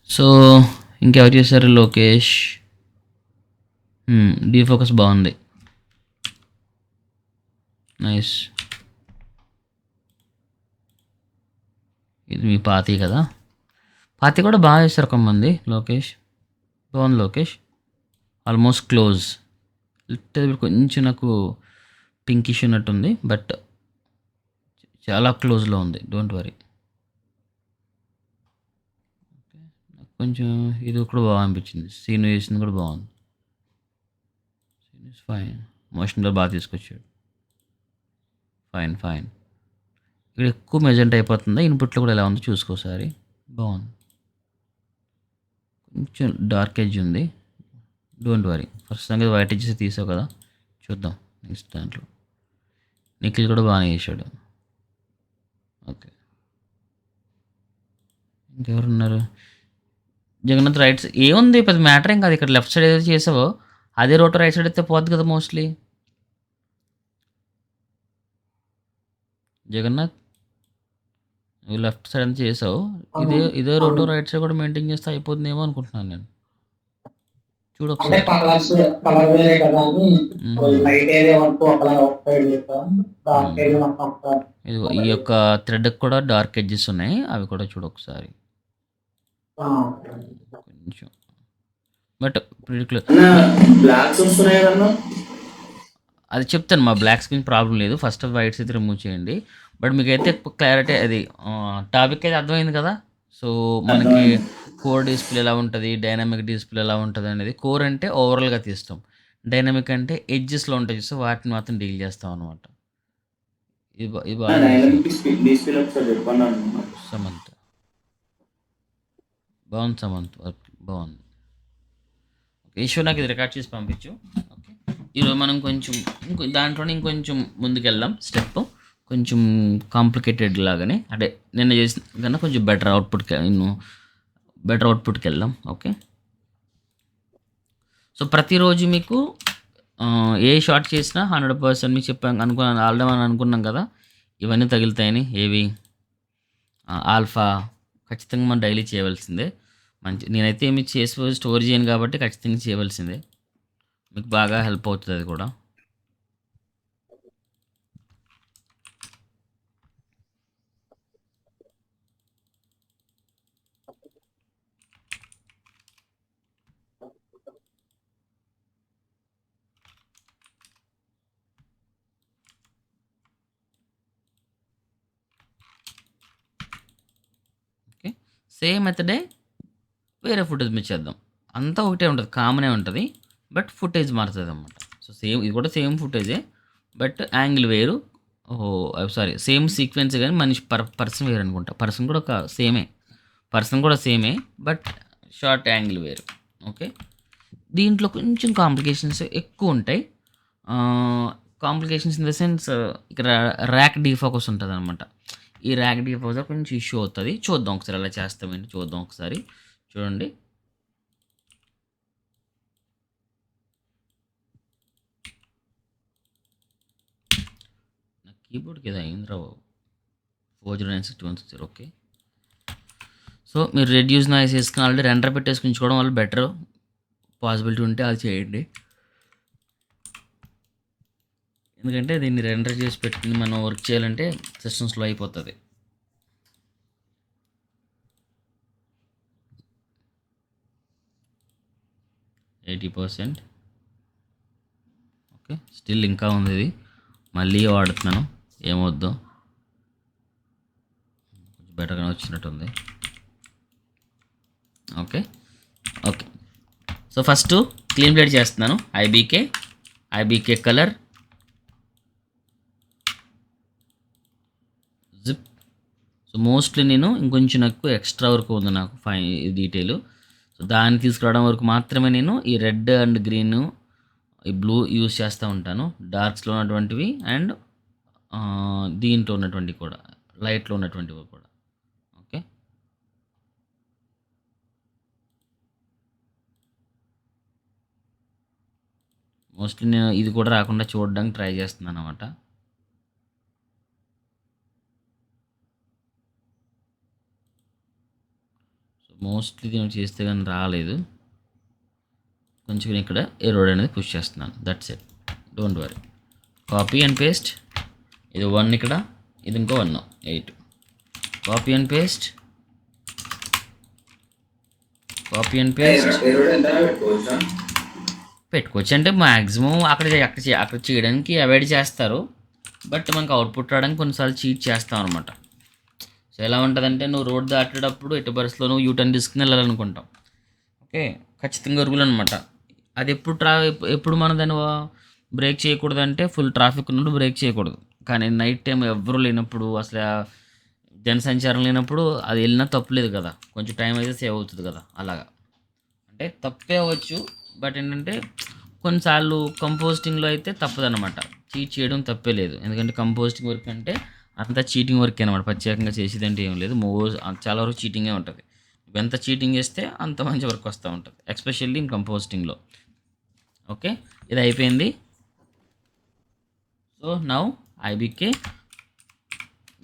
So ఇంకెవరు చేశారు? Lokesh. Defocus బాగుంది. నైస్. ఇది మీ పాతి కదా? పాతి కూడా బాగా చేశారు కొంతమంది. లోకేష్ బాగుంది. Lokesh almost close. లిటిల్ కొంచెం నాకు పింకిష్ ఉన్నట్టుంది, బట్ చాలా క్లోజ్లో ఉంది. Don't worry. నాకు కొంచెం ఇది కూడా బాగా అనిపించింది. సీన్ వేసింది కూడా బాగుంది. Scene is fine. మోషన్లో బాగా తీసుకొచ్చాడు. Fine fine. ఇక్కడ ఎక్కువ మెజెంట్ అయిపోతుందా? ఇన్పుట్లో కూడా ఎలా ఉందో చూసుకోసారి. బాగుంది. కొంచెం డార్క్ ఎడ్జ్ ఉంది. Don't worry. ఫస్ట్ సంగతి వైట్ ఎడ్జెస్ తీసావు కదా, చూద్దాం నెక్స్ట్ దాంట్లో. నిఖిల్ కూడా బాగానే చేశాడు. ఓకే, ఇంకెవరున్నారు? జగన్నాథ్ రైట్స్ ఏముంది, పెద్ద మ్యాటర్ ఏం కాదు. ఇక్కడ లెఫ్ట్ సైడ్ ఏదైతే చేసావో అదే రోటర్ రైట్ సైడ్ అయితే పోద్ది కదా మోస్ట్లీ. జగన్నాథ్ నువ్వు లెఫ్ట్ సైడ్ అంతా చేసావు, ఇదే అవును. ఇదే రోటో అవును. రైట్ సైడ్ కూడా మెయింటైన్ చేస్తే అయిపోతుందేమో అనుకుంటున్నాను నేను. చూడు అంటే ఒకసారి. కలర్ వేరే కదా అని మ్మ్. లైట్ ఏరియా వరకు ఒకలా ఒక సైడ్ చేస్తాం, డార్క్ మ్మ్. ఏరియా మొత్తం ఒక ఇదిగో ఈ ఒకటి యొక్క థ్రెడ్కి కూడా డార్క్ ఎడ్జెస్ ఉన్నాయి, అవి కూడా చూడు ఒకసారి. కొంచెం బట్ ప్రిడిక్యులర్. బ్లాక్స్ వస్తున్నాయి కదన్నా. అది చెప్తాను, మా బ్లాక్ స్క్రీన్ ప్రాబ్లం లేదు. ఫస్ట్ వైట్స్ అయితే రిమూవ్ చేయండి. బట్ మీకైతే క్లారిటీ అది టాపిక్ అయితే అర్థమైంది కదా. సో మనకి అర్థమైంది. కోర్ డిస్ప్లే ఎలా ఉంటుంది, డైనామిక్ డిస్ప్లే ఎలా ఉంటుంది అనేది. కోర్ అంటే ఓవరాల్గా తీస్తాం, డైనామిక్ అంటే ఎడ్జెస్లో ఉంటాయి చూస్తే వాటిని మాత్రం డీల్ చేస్తాం అనమాట. ఇది బాగా చేశారు. డైనమిక్ డిస్ప్లే ఒకసారి చెప్పండి. సమంత్ బాగుంది. సమంత్ వర్క్ బాగుంది. ఓకే, ఈశ్వర్ నాకు ఇది రికార్డ్ చేసి పంపించు. ఓకే, ఈరోజు మనం కొంచెం దాంట్లోనే ఇంకొంచెం ముందుకెళ్దాం. స్టెప్ కొంచెం కాంప్లికేటెడ్ లాగానే, అంటే నిన్న చేసిన కన్నా కొంచెం బెటర్ అవుట్పుట్కి వెళ్దాం. ఓకే, సో ప్రతిరోజు మీకు ఏ షార్ట్ చేసినా 100% మీకు చెప్పాను అనుకున్నాను, ఆల్రెడీ మనం అనుకున్నాం కదా ఇవన్నీ తగులుతాయని. ఏవి? ఆల్ఫా ఖచ్చితంగా మనం డైలీ చేయవలసిందే. నేనైతే ఏమి చేసి స్టోర్ చేయను కాబట్టి ఖచ్చితంగా చేయవలసిందే. మీకు బాగా హెల్ప్ అవుతుంది అది కూడా. ఓకే, సేమ్ మెథడే వేరే ఫుటేజ్ మీద చేద్దాం. అంతా ఒకటే ఉంటుంది, కామనే ఉంటుంది, బట్ ఫుటేజ్ మారుతుంది అన్నమాట. సో సేమ్ ఇది కూడా సేమ్ ఫుటేజే, బట్ యాంగిల్ వేరు. ఓహో సారీ, సేమ్ సీక్వెన్స్ కానీ మనిషి పర్సన్ వేరు అనుకుంటా. పర్సన్ కూడా సేమే, బట్ షార్ట్ యాంగిల్ వేరు. ఓకే, దీంట్లో కొంచెం కాంప్లికేషన్స్ ఎక్కువ ఉంటాయి. కాంప్లికేషన్స్ ఇన్ ద సెన్స్, ఇక్కడ ర్యాక్ డీఫోకస్ ఉంటుంది అనమాట. ఈ ర్యాక్ డీఫోకస్ కొంచెం ఇష్యూ అవుతుంది. చూద్దాం ఒకసారి ఎలా చేస్తామేంటి చూద్దాం ఒకసారి. చూడండి. నా కీబోర్డ్కి ఏదో అయిందిరా బాబు. 4096160. ఓకే, సో మీరు రెడ్యూస్ నాయిస్ వేసుకుని ఆల్రెడీ రెండర్ పెట్టేసుకుని ఉంచుకోవడం వల్ల బెటర్. పాసిబిలిటీ ఉంటే అది చేయండి, ఎందుకంటే దీన్ని రెండర్ చేసి పెట్టుకుని మనం వర్క్ చేయాలంటే సిస్టమ్ స్లో అయిపోతుంది. 80%. ఓకే, స్టిల్ ఇంకా ఉంది ఇది, మళ్ళీ వాడుతున్నాను. ఏమొద్దు, కొంచెం బెటర్గానే వచ్చినట్టుంది. Okay okay, so first clean plate చేస్తున్నాను. ఐబీకే కలర్ జిప్. సో మోస్ట్లీ నేను ఇంకొంచెం నాకు ఎక్స్ట్రా వరకు ఉంది, నాకు ఫైన్ డీటెయిల్. సో దాన్ని తీసుకురావడం వరకు మాత్రమే నేను ఈ రెడ్ అండ్ గ్రీన్, ఈ బ్లూ యూస్ చేస్తూ ఉంటాను. డార్క్స్లో ఉన్నటువంటివి అండ్ దీంట్లో ఉన్నటువంటివి కూడా, లైట్లో ఉన్నటువంటివి కూడా. ఓకే, మోస్ట్లీ నేను ఇది కూడా రాకుండా చూడడానికి ట్రై చేస్తున్నాను అనమాట. సో మోస్ట్లీ దీన్ని చేస్తే కానీ రాలేదు. కొంచెం నేను ఇక్కడ ఏ రోడ్ అనేది పుష్ చేస్తున్నాను. That's it, don't worry. Copy and paste. ఇది 1 ఇక్కడ, ఇది ఇంకో 1 8. Copy and paste, copy and paste పెట్టుకోవచ్చు. అంటే మ్యాక్సిమం అక్కడ చేయడానికి అవాయిడ్ చేస్తారు. బట్ మనకు అవుట్పుట్ రావడానికి కొన్నిసార్లు చీట్ చేస్తాం అనమాట. సో ఎలా ఉంటుందంటే, నువ్వు రోడ్ దాటేటప్పుడు ఎటు బస్సులో నువ్వు యూటర్న్ తీసుకుని వెళ్ళాలనుకుంటాం. ఓకే, ఖచ్చితంగా రూల్ అనమాట. అది ఎప్పుడు మనం దాన్ని బ్రేక్ చేయకూడదంటే, ఫుల్ ట్రాఫిక్ ఉన్నప్పుడు బ్రేక్ చేయకూడదు. కానీ నైట్ టైం ఎవరు లేనప్పుడు, అసలు జనసంచారం లేనప్పుడు అది వెళ్ళినా తప్పులేదు కదా, కొంచెం టైం అయితే సేవ్ అవుతుంది కదా. అలాగా అంటే తప్పే అవ్వచ్చు. బట్ ఏంటంటే కొన్నిసార్లు కంపోస్టింగ్లో అయితే తప్పదన్నమాట. చీట్ చేయడం తప్పే లేదు, ఎందుకంటే కంపోస్టింగ్ వర్క్ అంటే అంతా చీటింగ్ వర్క్ అనమాట. ప్రత్యేకంగా చేసేదంటే ఏం లేదు, చాలా వరకు చీటింగే ఉంటుంది. ఎంత చీటింగ్ చేస్తే అంత మంచి వర్క్ వస్తూ ఉంటుంది, ఎస్పెషల్లీ ఇన్ కంపోస్టింగ్లో. ఓకే, ఇది అయిపోయింది. So now IBK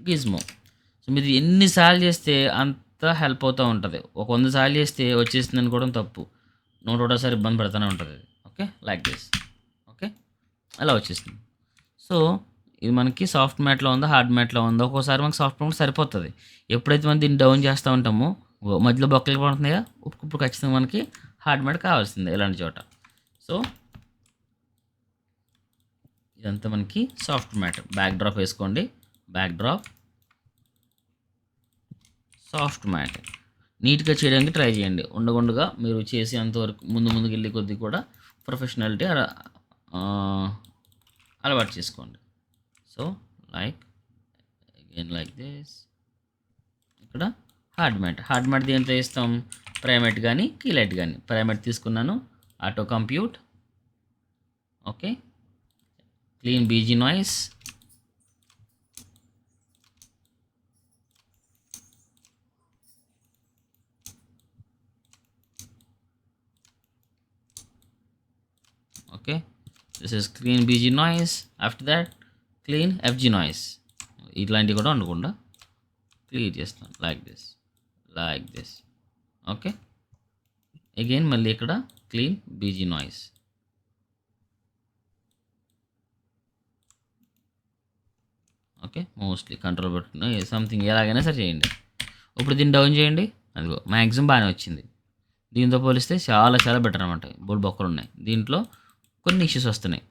gizmo. So మీరు ఎన్నిసార్లు చేస్తే అంత హెల్ప్ అవుతూ ఉంటుంది. ఒక 100 సార్లు చేస్తే వచ్చేసింది అనుకోవడం తప్పు. 101సారి ఇబ్బంది పడుతూనే ఉంటుంది. Okay, like this. ఓకే, అలా వచ్చేసింది. సో ఇది మనకి సాఫ్ట్ మ్యాట్లో ఉందా, హార్డ్ మ్యాట్లో ఉందా. ఒక్కోసారి మనకి సాఫ్ట్ మ్యాట్ సరిపోతుంది. ఎప్పుడైతే మనం దీన్ని డౌన్ చేస్తూ ఉంటామో మధ్యలో బొక్కలు పడుతున్నాయా, ఇప్పుడు ఖచ్చితంగా మనకి హార్డ్ మ్యాట్ కావాల్సిందే ఇలాంటి చోట. సో ఇదంతా మనకి సాఫ్ట్ మ్యాట్. బ్యాక్ డ్రాప్ వేసుకోండి, బ్యాక్ డ్రాప్, సాఫ్ట్ మ్యాట్. నీట్గా చేయడానికి ట్రై చేయండి. ఉండగుండగా మీరు చేసేంతవరకు ముందుకు వెళ్ళే కొద్దీ కూడా ప్రొఫెషనాలిటీ అలవాటు చేసుకోండి. So like this. ఇక్కడ హార్డ్ మ్యాట్ దేంట్లో ఇస్తాం, ప్రైమేట్ కానీ కీలైట్ కానీ. ప్రైమేట్ తీసుకున్నాను, auto compute. Okay, clean BG noise. Okay, this is clean BG noise. After that clean FG noise. ఇట్లాంటివి కూడా ఉండకుండా క్లియర్ చేస్తాను, లైక్ దిస్. ఓకే, అగైన్ మళ్ళీ ఇక్కడ clean BG noise. Okay, mostly control పెట్టుకున్నా సంథింగ్ ఎలాగైనా సరే చేయండి. ఇప్పుడు దీన్ని డౌన్ చేయండి. అదిగో మ్యాక్సిమం బాగానే వచ్చింది. దీంతో పోలిస్తే చాలా చాలా బెటర్ అనమాట. బోల్డ్ బొక్కలు ఉన్నాయి, దీంట్లో కొన్ని ఇష్యూస్ వస్తున్నాయి.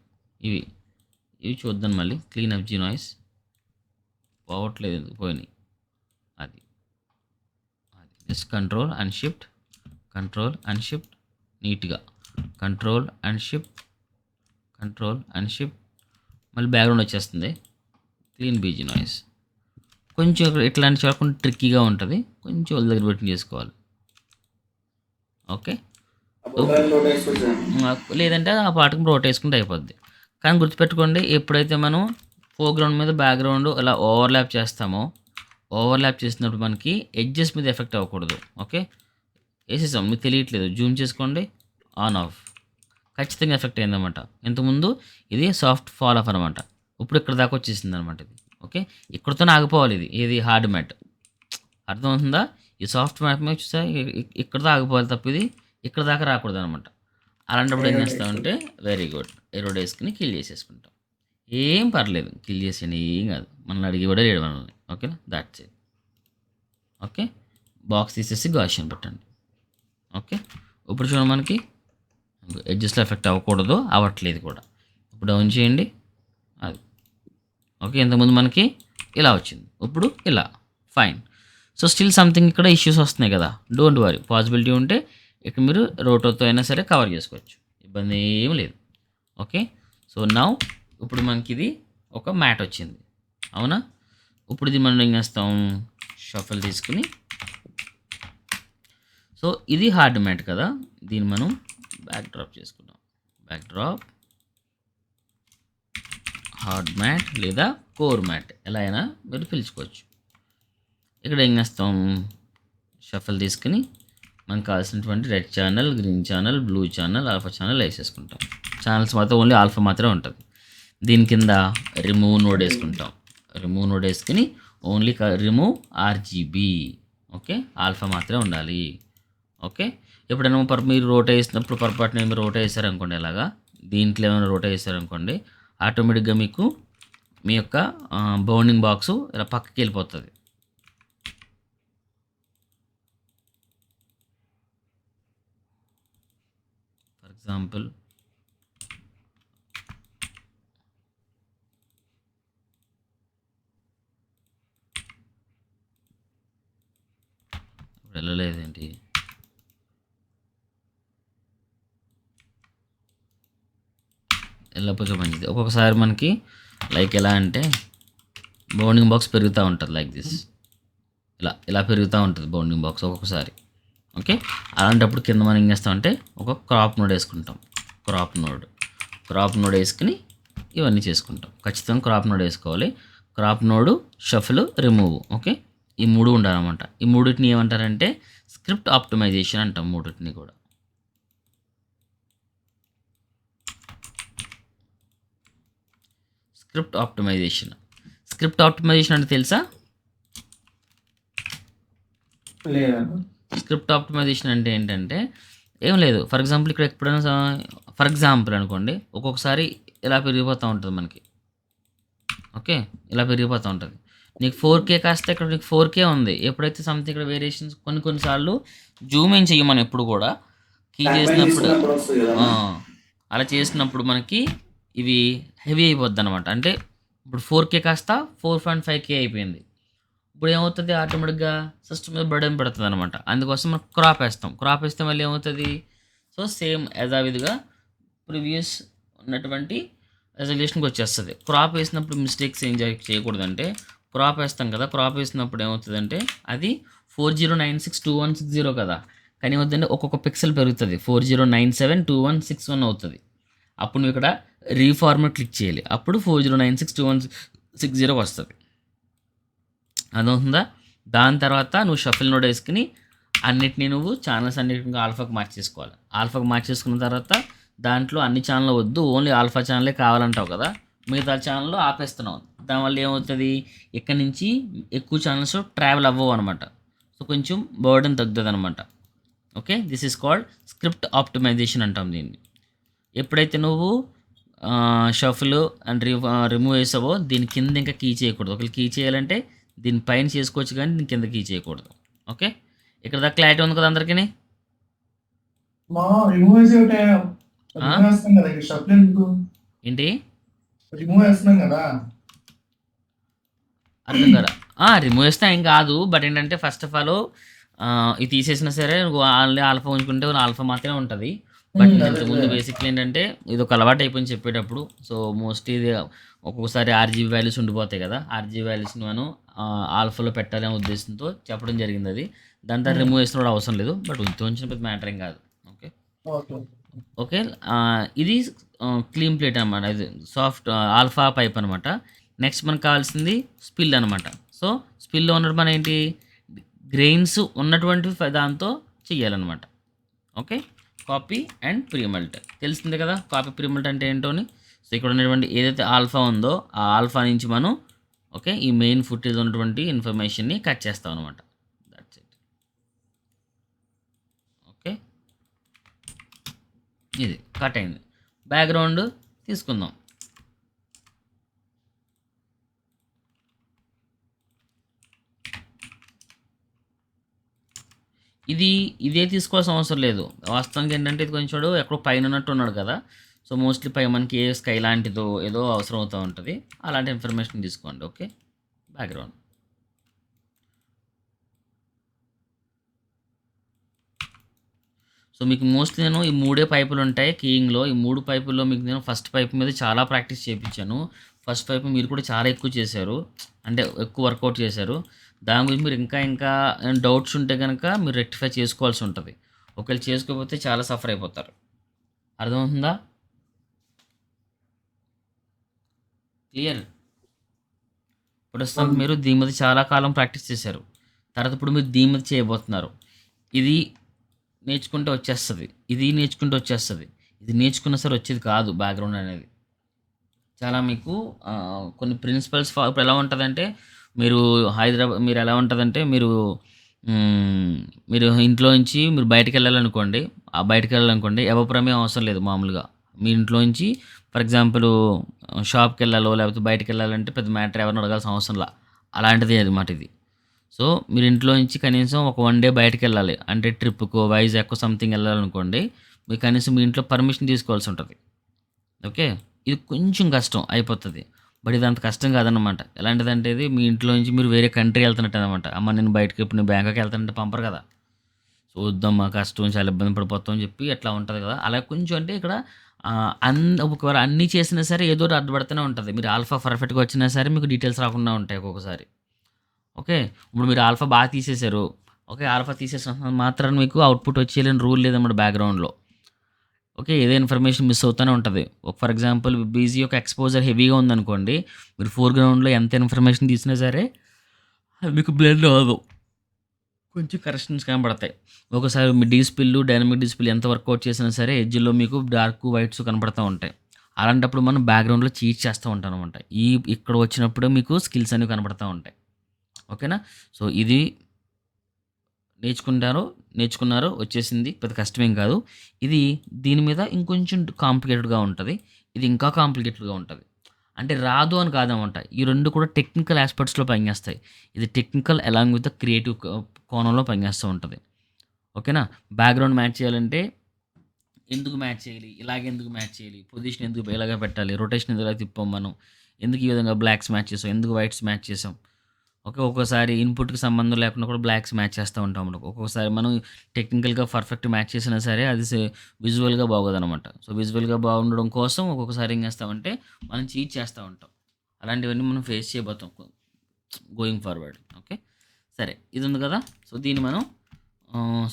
ఇవి చూద్దాం మళ్ళీ. క్లీన్ ఎఫ్జీ నాయిస్ పోవట్లేదు, పోయినాయి. అది జస్ట్ కంట్రోల్ అండ్ షిఫ్ట్ నీట్గా. కంట్రోల్ అండ్ షిఫ్ట్ మళ్ళీ బ్యాక్గ్రౌండ్ వచ్చేస్తుంది. Clean BG noise. కొంచెం ఇట్లాంటి చోట కొంచెం ట్రిక్కీగా ఉంటుంది, కొంచెం వాళ్ళ దగ్గర పెట్టి చేసుకోవాలి. ఓకే, లేదంటే ఆ పాటకు రోట్ వేసుకుంటే అయిపోద్ది. కానీ గుర్తుపెట్టుకోండి, ఎప్పుడైతే మనం ఫోర్గ్రౌండ్ మీద బ్యాక్గ్రౌండ్ ఇలా ఓవర్లాప్ చేస్తామో, ఓవర్లాప్ చేసినప్పుడు మనకి ఎడ్జెస్ మీద ఎఫెక్ట్ అవ్వకూడదు. ఓకే, వేసేసాం, మీకు తెలియట్లేదు, జూమ్ చేసుకోండి, ఆన్ ఆఫ్. ఖచ్చితంగా ఎఫెక్ట్ అయిందన్నమాట. ఇంతకుముందు ఇది సాఫ్ట్ ఫాల్ ఆఫ్ అనమాట, ఇప్పుడు ఇక్కడ దాకా వచ్చేసింది అనమాట ఇది. ఓకే, ఇక్కడితో ఆగిపోవాలి. ఇది హార్డ్ మ్యాట్, అర్థమవుతుందా? ఈ సాఫ్ట్ మ్యాట్ మీద చూసా ఇక్కడ దాకా ఆగిపోవాలి తప్ప ఇది ఇక్కడ దాకా రాకూడదు అనమాట. అలాంటప్పుడు ఏం చేస్తామంటే వెరీ గుడ్, ఎరోడ్ వేసుకుని కిల్ చేసేసుకుంటాం. ఏం పర్లేదు, కిల్ చేసేయండి, ఏం కాదు, మనల్ని అడిగి కూడా లేడు మనల్ని. ఓకేనా, దాట్స్ ఇట్. ఓకే, బాక్స్ తీసేసి గాషియన్ పెట్టండి. ఓకే, ఇప్పుడు చూడండి మనకి ఎడ్జస్ట్లో ఎఫెక్ట్ అవ్వకూడదు, అవ్వట్లేదు కూడా. ఇప్పుడు డౌన్ చేయండి. అది ఓకే, ఇంతకుముందు మనకి ఇలా వచ్చింది, ఇప్పుడు ఇలా. ఫైన్. సో స్టిల్ సంథింగ్ ఇక్కడ ఇష్యూస్ వస్తున్నాయి కదా, డోంట్ వరీ. పాసిబిలిటీ ఉంటే ఇక్కడ మీరు రోటోతో అయినా సరే కవర్ చేసుకోవచ్చు, ఇబ్బంది ఏం లేదు. ఓకే, సో నౌ ఇప్పుడు మనకి ఇది ఒక మ్యాట్ వచ్చింది, అవునా? ఇప్పుడు ఇది మనం ఏం చేస్తాం, షఫల్ తీసుకుని. సో ఇది హార్డ్ మ్యాట్ కదా, దీన్ని మనం బ్యాక్ డ్రాప్ చేసుకుందాం. బ్యాక్ డ్రాప్, హార్డ్ మ్యాట్ లేదా కోర్ మ్యాట్ ఎలా అయినా మీరు పిలుచుకోవచ్చు. ఇక్కడ ఏం చేస్తాం, షఫల్ తీసుకుని మనకు కావాల్సినటువంటి red channel, green channel, blue channel, alpha channel వేసేసుకుంటాం. ఛానల్స్ మాత్రం ఓన్లీ ఆల్ఫా మాత్రమే ఉంటుంది. దీని కింద రిమూవ్ నోడ్ వేసుకుంటాం. రిమూవ్ నోడ్ వేసుకుని only remove RGB. Okay, alpha మాత్రమే ఉండాలి. ఓకే. ఎప్పుడైనా మీరు రోటా వేసినప్పుడు పొరపాటున మీరు రోటా వేసారనుకోండి ఇలాగా, దీంట్లో ఏమైనా రోటా వేసారనుకోండి, ఆటోమేటిక్గా మీకు మీ యొక్క బౌండింగ్ బాక్సు ఇలా పక్కకి వెళ్ళిపోతుంది. ఫర్ ఎగ్జాంపుల్ వెళ్ళలేదేంటి? వెళ్ళకపోతే మంచిది. ఒక్కొక్కసారి మనకి లైక్ ఎలా అంటే బౌండింగ్ బాక్స్ పెరుగుతూ ఉంటుంది లైక్ దిస్, ఇలా పెరుగుతూ ఉంటుంది బౌండింగ్ బాక్స్ ఒక్కొక్కసారి. ఓకే. అలాంటప్పుడు కింద మనం ఏం చేస్తామంటే ఒక క్రాప్ నోడ్ వేసుకుంటాం. క్రాప్ నోడ్ వేసుకుని ఇవన్నీ చేసుకుంటాం. ఖచ్చితంగా క్రాప్ నోడ్ వేసుకోవాలి. Crop node, shuffle, remove. Okay. ఈ 3 ఉండాలన్నమాట. ఈ మూడింటిని ఏమంటారంటే స్క్రిప్ట్ ఆప్టిమైజేషన్ అంటాం మూడింటిని కూడా. స్క్రిప్ట్ ఆప్టిమైజేషన్ అంటే తెలుసా? స్క్రిప్ట్ ఆప్టిమైజేషన్ అంటే ఏంటంటే ఏం లేదు. ఫర్ ఎగ్జాంపుల్ ఇక్కడ ఎప్పుడైనా ఫర్ ఎగ్జాంపుల్ అనుకోండి, ఒక్కొక్కసారి ఇలా పెరిగిపోతూ ఉంటుంది మనకి. ఓకే. ఇలా పెరిగిపోతూ ఉంటుంది. నీకు 4K కాస్త ఇక్కడ నీకు 4K ఉంది. ఎప్పుడైతే సంథింగ్ ఇక్కడ వేరియేషన్స్ కొన్నిసార్లు జూమ్ ఇన్ చెయ్యమని ఎప్పుడు కూడా కీ చేసినప్పుడు అలా చేసినప్పుడు మనకి ఇవి హెవీ అయిపోద్ది అనమాట. అంటే ఇప్పుడు 4K కాస్త 4.5K అయిపోయింది. ఇప్పుడు ఏమవుతుంది, ఆటోమేటిక్గా సిస్టమ్ మీద బర్డెన్ పడుతుంది అనమాట. అందుకోసం మనం క్రాప్ వేస్తాం. క్రాప్ వేస్తే మళ్ళీ ఏమవుతుంది, సో సేమ్ యథావిధిగా ప్రీవియస్ ఉన్నటువంటి రెజల్యూషన్కి వచ్చేస్తుంది. క్రాప్ వేసినప్పుడు మిస్టేక్స్ ఏం చేయకూడదంటే, క్రాప్ వేస్తాం కదా, క్రాప్ వేసినప్పుడు ఏమవుతుందంటే అది 40962160 కదా, కానీ ఏమవుతుందంటే ఒక్కొక్క పిక్సెల్ పెరుగుతుంది. 40972161 అవుతుంది. అప్పుడు నువ్వు ఇక్కడ రీఫార్మేట్ క్లిక్ చేయాలి. అప్పుడు 40962160 వస్తుంది. అదవుతుందా? దాని తర్వాత నువ్వు షఫిల్ నోడ్ వేసుకుని అన్నిటినీ నువ్వు ఛానల్స్ అన్నిటిని ఆల్ఫాకి మార్చేసుకోవాలి. ఆల్ఫాకి మార్చేసుకున్న తర్వాత దాంట్లో అన్ని ఛానల్ వద్దు, ఓన్లీ ఆల్ఫా ఛానలే కావాలంటావు కదా, మిగతా ఛానల్లో ఆపేస్తున్నావు. దానివల్ల ఏమవుతుంది, ఇక్కడ నుంచి ఎక్కువ ఛానల్స్ ట్రావెల్ అవ్వవు అనమాట. సో కొంచెం బర్డెన్ తగ్గుతుంది అనమాట. Okay. This is called script optimization అంటాం దీన్ని. ఎప్పుడైతే నువ్వు షఫుల్ అండ్ రిమూవ్ చేసావో దీని కింద ఇంకా కీ చేయకూడదు. ఒకవేళ కీ చేయాలంటే దీని పైన చేసుకోవచ్చు, కానీ దీని కింద కీ చేయకూడదు. ఓకే. ఇక్కడ దాకా క్లారిటీ ఉంది కదా అందరికీ? ఏంటి అర్థం కదా? రిమూవ్ చేస్తే ఏం కాదు, బట్ ఏంటంటే ఫస్ట్ ఆఫ్ ఆల్ ఇది తీసేసినా సరే నువ్వు ఆల్రెడీ ఆల్ఫా ఉంచుకుంటే ఆల్ఫా మాత్రమే ఉంటుంది. బట్ ఇంతకుముందు బేసిక్లీ ఏంటంటే ఇది ఒక అలవాటు అయిపోయింది చెప్పేటప్పుడు. సో మోస్ట్లీ ఇది ఒక్కొక్కసారి RGB వాల్యూస్ ఉండిపోతాయి కదా, RGB వాల్యూస్ని మనం ఆల్ఫాలో పెట్టాలనే ఉద్దేశంతో చెప్పడం జరిగింది. అది దాని తర్వాత రిమూవ్ చేసిన కూడా అవసరం లేదు, బట్ ఉంచిన పెద్ద మ్యాటర్ ఏం కాదు. ఓకే. ఓకే. ఇది క్లీన్ ప్లేట్ అనమాట. ఇది సాఫ్ట్ ఆల్ఫా పైప్ అనమాట. నెక్స్ట్ మనకు కావాల్సింది స్పిల్ అనమాట. సో స్పిల్లో ఉన్నట్టు మనం ఏంటి, గ్రెయిన్స్ ఉన్నటువంటి దాంతో చెయ్యాలన్నమాట. ఓకే. కాపీ అండ్ ప్రీమల్ట్ తెలిసిందే కదా, కాపీ ప్రీమల్ట్ అంటే ఏంటోని. సో ఇక్కడ ఉన్నటువంటి ఏదైతే ఆల్ఫా ఉందో ఆ ఆల్ఫా నుంచి మనం ఓకే ఈ మెయిన్ ఫుటేజ్ ఉన్నటువంటి ఇన్ఫర్మేషన్ని కట్ చేస్తాం అనమాట. That's it. ఓకే. ఇది కట్ అయింది. బ్యాక్గ్రౌండ్ తీసుకుందాం. ఇదే తీసుకోవాల్సిన అవసరం లేదు. వాస్తవానికి ఏంటంటే ఇది కొంచెం ఎక్కడో పైన ఉన్నట్టు ఉన్నాడు కదా, సో మోస్ట్లీ పై మనకి ఏ స్కై లాంటిదో ఏదో అవసరం అవుతూ ఉంటుంది. అలాంటి ఇన్ఫర్మేషన్ తీసుకోండి. ఓకే. బ్యాక్గ్రౌండ్ సో మీకు మోస్ట్లీ నేను ఈ 3 పైపులు ఉంటాయి కీయింగ్లో. ఈ 3 పైపుల్లో మీకు నేను ఫస్ట్ పైప్ మీద చాలా ప్రాక్టీస్ చేయించాను. ఫస్ట్ పైపు మీరు కూడా చాలా ఎక్కువ చేశారు, అంటే ఎక్కువ వర్కౌట్ చేశారు. దాని గురించి మీరు ఇంకా డౌట్స్ ఉంటే కనుక మీరు రెక్టిఫై చేసుకోవాల్సి ఉంటుంది. ఒకవేళ చేసుకోకపోతే చాలా సఫర్ అయిపోతారు. అర్థమవుతుందా? క్లియర్? ఇప్పుడు వస్తాం మీరు దీని మీద చాలా కాలం ప్రాక్టీస్ చేశారు, తర్వాత ఇప్పుడు మీరు దీని మీద చేయబోతున్నారు. ఇది నేర్చుకుంటే వచ్చేస్తుంది, ఇది నేర్చుకుంటే వచ్చేస్తుంది. ఇది నేర్చుకున్న సరే వచ్చేది కాదు బ్యాక్గ్రౌండ్ అనేది. చాలా మీకు కొన్ని ప్రిన్సిపల్స్ ఇప్పుడు ఎలా ఉంటుందంటే మీరు ఎలా ఉంటుందంటే మీరు మీరు ఇంట్లో నుంచి మీరు బయటికెళ్ళాలనుకోండి. బయటికెళ్ళాలనుకోండి ఎవరి అవసరం లేదు మామూలుగా. మీ ఇంట్లో నుంచి ఫర్ ఎగ్జాంపుల్ షాప్‌కెళ్ళాలో లేకపోతే బయటికెళ్ళాలంటే పెద్ద మ్యాటర్ ఎవరిని అడగాల్సిన అవసరంలా. అలాంటిదే అన్నమాట ఇది. సో, మీరు ఇంట్లో నుంచి కనీసం ఒక 1 డే బయటికెళ్ళాలి. అంటే ట్రిప్‌కో, వైజాగ్‌కో సంథింగ్ ఎళ్ళాలనుకోండి. మీరు కనీసం మీ ఇంట్లో పర్మిషన్ తీసుకోవాల్సుంటది. ఓకే. ఇది కొంచెం కష్టం అయిపోతది. బట్ ఇదంత కష్టం కాదనమాట. ఎలాంటిదంటే ఇది మీ ఇంట్లో నుంచి మీరు వేరే కంట్రీ ఎళ్తున్నట్టనమాట. అమ్మ నేను బయటకి ఇప్పుడు నేను బ్యాంకాక్ ఎళ్తానంటే పంపరు కదా! చూద్దాం కష్టం చాలా ఇబ్బంది పడిపోతాం అని చెప్పి అట్లా ఉంటది కదా! అలా కొంచెం అంటే ఇక్కడ ఒకవేళ అన్నీ చేసినా సరే ఏదో ఒకటి అడ్డుపడుతూనే ఉంటది. మీరు ఆల్ఫా పర్ఫెక్ట్‌గా వచ్చినా సరే మీకు డీటెయిల్స్ రాకుండా ఉంటాయి ఒక్కొక్కసారి. ఓకే. ఇప్పుడు మీరు ఆల్ఫా తీసేసారు. ఓకే. ఆల్ఫా తీసేసినంత మాత్రాన మీకు అవుట్‌పుట్ వచ్చేయాలని రూల్ లేదన్నమాట బ్యాక్‌గ్రౌండ్‌లో. ఓకే. ఏదో ఇన్ఫర్మేషన్ మిస్ అవుతూనే ఉంటది. ఫర్ ఎగ్జాంపుల్ బీజీ యొక్క ఎక్స్‌పోజర్ హెవీగా ఉందనుకోండి. మీరు ఫోర్‌గ్రౌండ్‌లో ఎంత ఇన్ఫర్మేషన్ తీసినా సరే అది మీకు బ్లెండ్ అవ్వదు. కొంచెం కరెక్షన్స్ కనపడతాయి. ఒక్కోసారి మీ డీస్పిల్, డైనమిక్ డిస్‌ప్లే ఎంత వర్కౌట్ చేసినా సరే ఎడ్జ్‌లో మీకు డార్క్, వైట్స్ కనపడతా ఉంటాయి. అలాంటప్పుడు మనం బ్యాక్‌గ్రౌండ్‌లో చీట్ చేస్తూ ఉంటామనమాట. ఇక్కడ వచ్చినప్పుడే మీకు స్కిల్స్ అనేవి కనపడతా ఉంటాయి. ఓకేనా? సో, ఇది నేర్చుకున్నారు, వచ్చేసింది. పెద్ద కష్టమేం కాదు. ఇది దీని మీద ఇంకొంచెం కాంప్లికేటెడ్‌గా ఉంటది. ఇది ఇంకా కాంప్లికేటెడ్‌గా ఉంటది. అంటే రాదు అని కాదనమాట. ఈ 2 కూడా టెక్నికల్ యాస్పెక్ట్స్‌లో పనిచేస్తాయి. ఇది technical along with the creative కోణంలో పనిచేస్తూ ఉంటది. ఓకేనా? బ్యాక్‌గ్రౌండ్ మ్యాచ్ చేయాలంటే ఎందుకు మ్యాచ్ చేయాలి? ఇలాగెందుకు మ్యాచ్ చేయాలి? పొజిషన్ ఎందుకు ఇలాగ పెట్టాలి? రొటేషన్ ఎందుకు ఇలా తిప్పాం మనం? ఎందుకు ఈ విధంగా బ్లాక్స్ మ్యాచ్ చేసాం? ఎందుకు వైట్స్ మ్యాచ్ చేసాం? ఓకే. ఒక్కోసారి ఇన్‌పుట్‌కి సంబంధం లేకుండా కూడా బ్లాక్స్ మ్యాచ్ చేస్తూ ఉంటాం. ఒక్కొక్కసారి మనం టెక్నికల్‌గా పర్ఫెక్ట్ మ్యాచ్ చేసినా సరే అది విజువల్‌గా బాగోదనమాట. సో, విజువల్‌గా బాగుండడం కోసం ఒక్కొక్కసారి ఏం చేస్తామంటే మనం చీట్ చేస్తూ ఉంటాం. అలాంటివన్నీ మనం ఫేస్ చేయబోతాం గోయింగ్ ఫార్వర్డ్. ఓకే. సరే ఇది ఉంది కదా! సో, దీన్ని మనం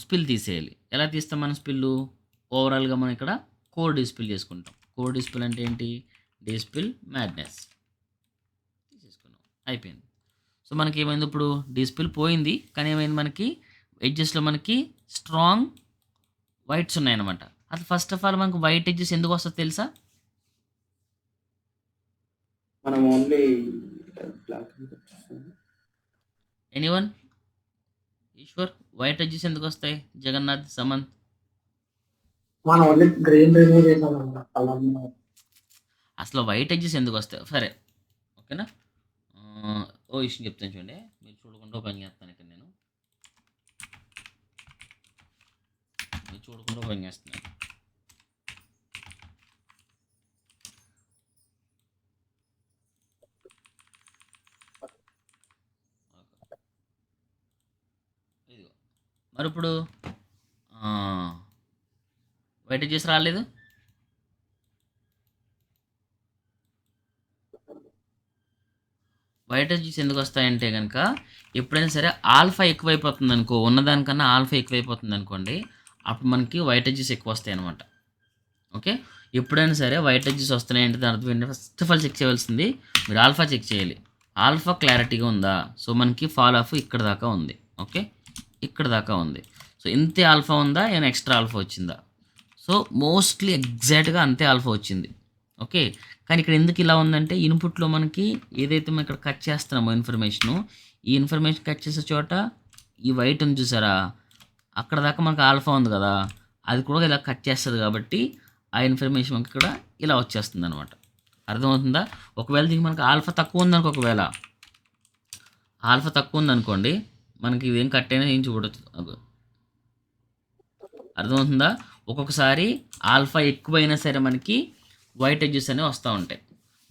స్పిల్ తీసేయాలి. ఎలా తీస్తాం మనం స్పిల్లు? ఓవరాల్‌గా మనం ఇక్కడ కోర్ డిస్పిల్ చేసుకుంటాం. కోర్ డిస్పిల్ అంటే ఏంటి? డిస్పిల్ మ్యాడ్నెస్ తీసేసుకున్నాం. అయిపోయింది. సో, మనకేమైంది ఇప్పుడు డిస్పిల్ పోయింది. కానీ ఏమైంది మనకి ఎడ్జెస్‌లో మనకి స్ట్రాంగ్ వైట్స్ ఉన్నాయన్నమాట. అది ఫస్ట్ ఆఫ్ ఆల్ మనకు వైట్ ఎడ్జెస్ ఎందుకొస్తదో తెలుసా? మనం only black anyone? Eshwar white edges ఎందుకొస్తాయి? జగన్నాథ్, సమంత్. మనం ఓన్లీ గ్రీన్ రిమూవ్ చేసామంట కలర్ అసలు వైట్ ఎడ్జెస్ ఎందుకొస్తాయి? సరే. ఓకేనా? ఓ విషయం చెప్తాను చూడండి. మీరు చూడకుండా పని చేస్తాను ఇక్కడ నేను. మీరు చూడకుండా పని చేస్తున్నాను. ఇదిగో. మరిప్పుడు వైట్ ఎడ్జెస్ రాలేదు. వైట్ ఎడ్జెస్ ఎందుకు వస్తాయంటే కనుక ఎప్పుడైనా సరే ఆల్ఫా ఎక్కువైపోతుంది అనుకో ఉన్నదానికన్నా ఆల్ఫా ఎక్కువైపోతుంది అనుకోండి అప్పుడు మనకి వైట్ ఎడ్జెస్ ఎక్కువ వస్తాయి అనమాట. ఓకే. ఎప్పుడైనా సరే వైట్ ఎడ్జెస్ వస్తున్నాయంటే దాని అర్థం ఏంటంటే ఫస్ట్ ఆఫ్ ఆల్ చెక్ చేయవలసింది మీరు ఆల్ఫా చెక్ చేయాలి. ఆల్ఫా క్లారిటీగా ఉందా? సో మనకి ఫాల్ ఆఫ్ ఇక్కడ దాకా ఉంది. ఓకే. ఇక్కడ దాకా ఉంది. సో ఇంతే ఆల్ఫా ఉందా ఏమైనా ఎక్స్ట్రా ఆల్ఫా వచ్చిందా? సో మోస్ట్లీ ఎగ్జాక్ట్గా అంతే ఆల్ఫా వచ్చింది. ఓకే. కానీ ఇక్కడ ఎందుకు ఇలా ఉందంటే ఇన్పుట్లో మనకి ఏదైతే మనం ఇక్కడ కట్ చేస్తున్నామో ఇన్ఫర్మేషను ఈ ఇన్ఫర్మేషన్ కట్ చేసే చోట ఈ వైట్ ఉంది చూసారా అక్కడ దాకా మనకు ఆల్ఫా ఉంది కదా అది కూడా ఇలా కట్ చేస్తుంది కాబట్టి ఆ ఇన్ఫర్మేషన్ మనకి ఇక్కడ ఇలా వచ్చేస్తుంది అనమాట. అర్థమవుతుందా? ఒకవేళ దీనికి మనకి ఆల్ఫా తక్కువ ఉందనుకో ఒకవేళ ఆల్ఫా తక్కువ ఉందనుకోండి మనకి ఇదేం కట్ అయినా ఏం చూడొచ్చు. అర్థమవుతుందా? ఒక్కొక్కసారి ఆల్ఫా ఎక్కువైనా సరే మనకి వైట్ ఎడ్జెస్ అనేవి వస్తూ ఉంటాయి.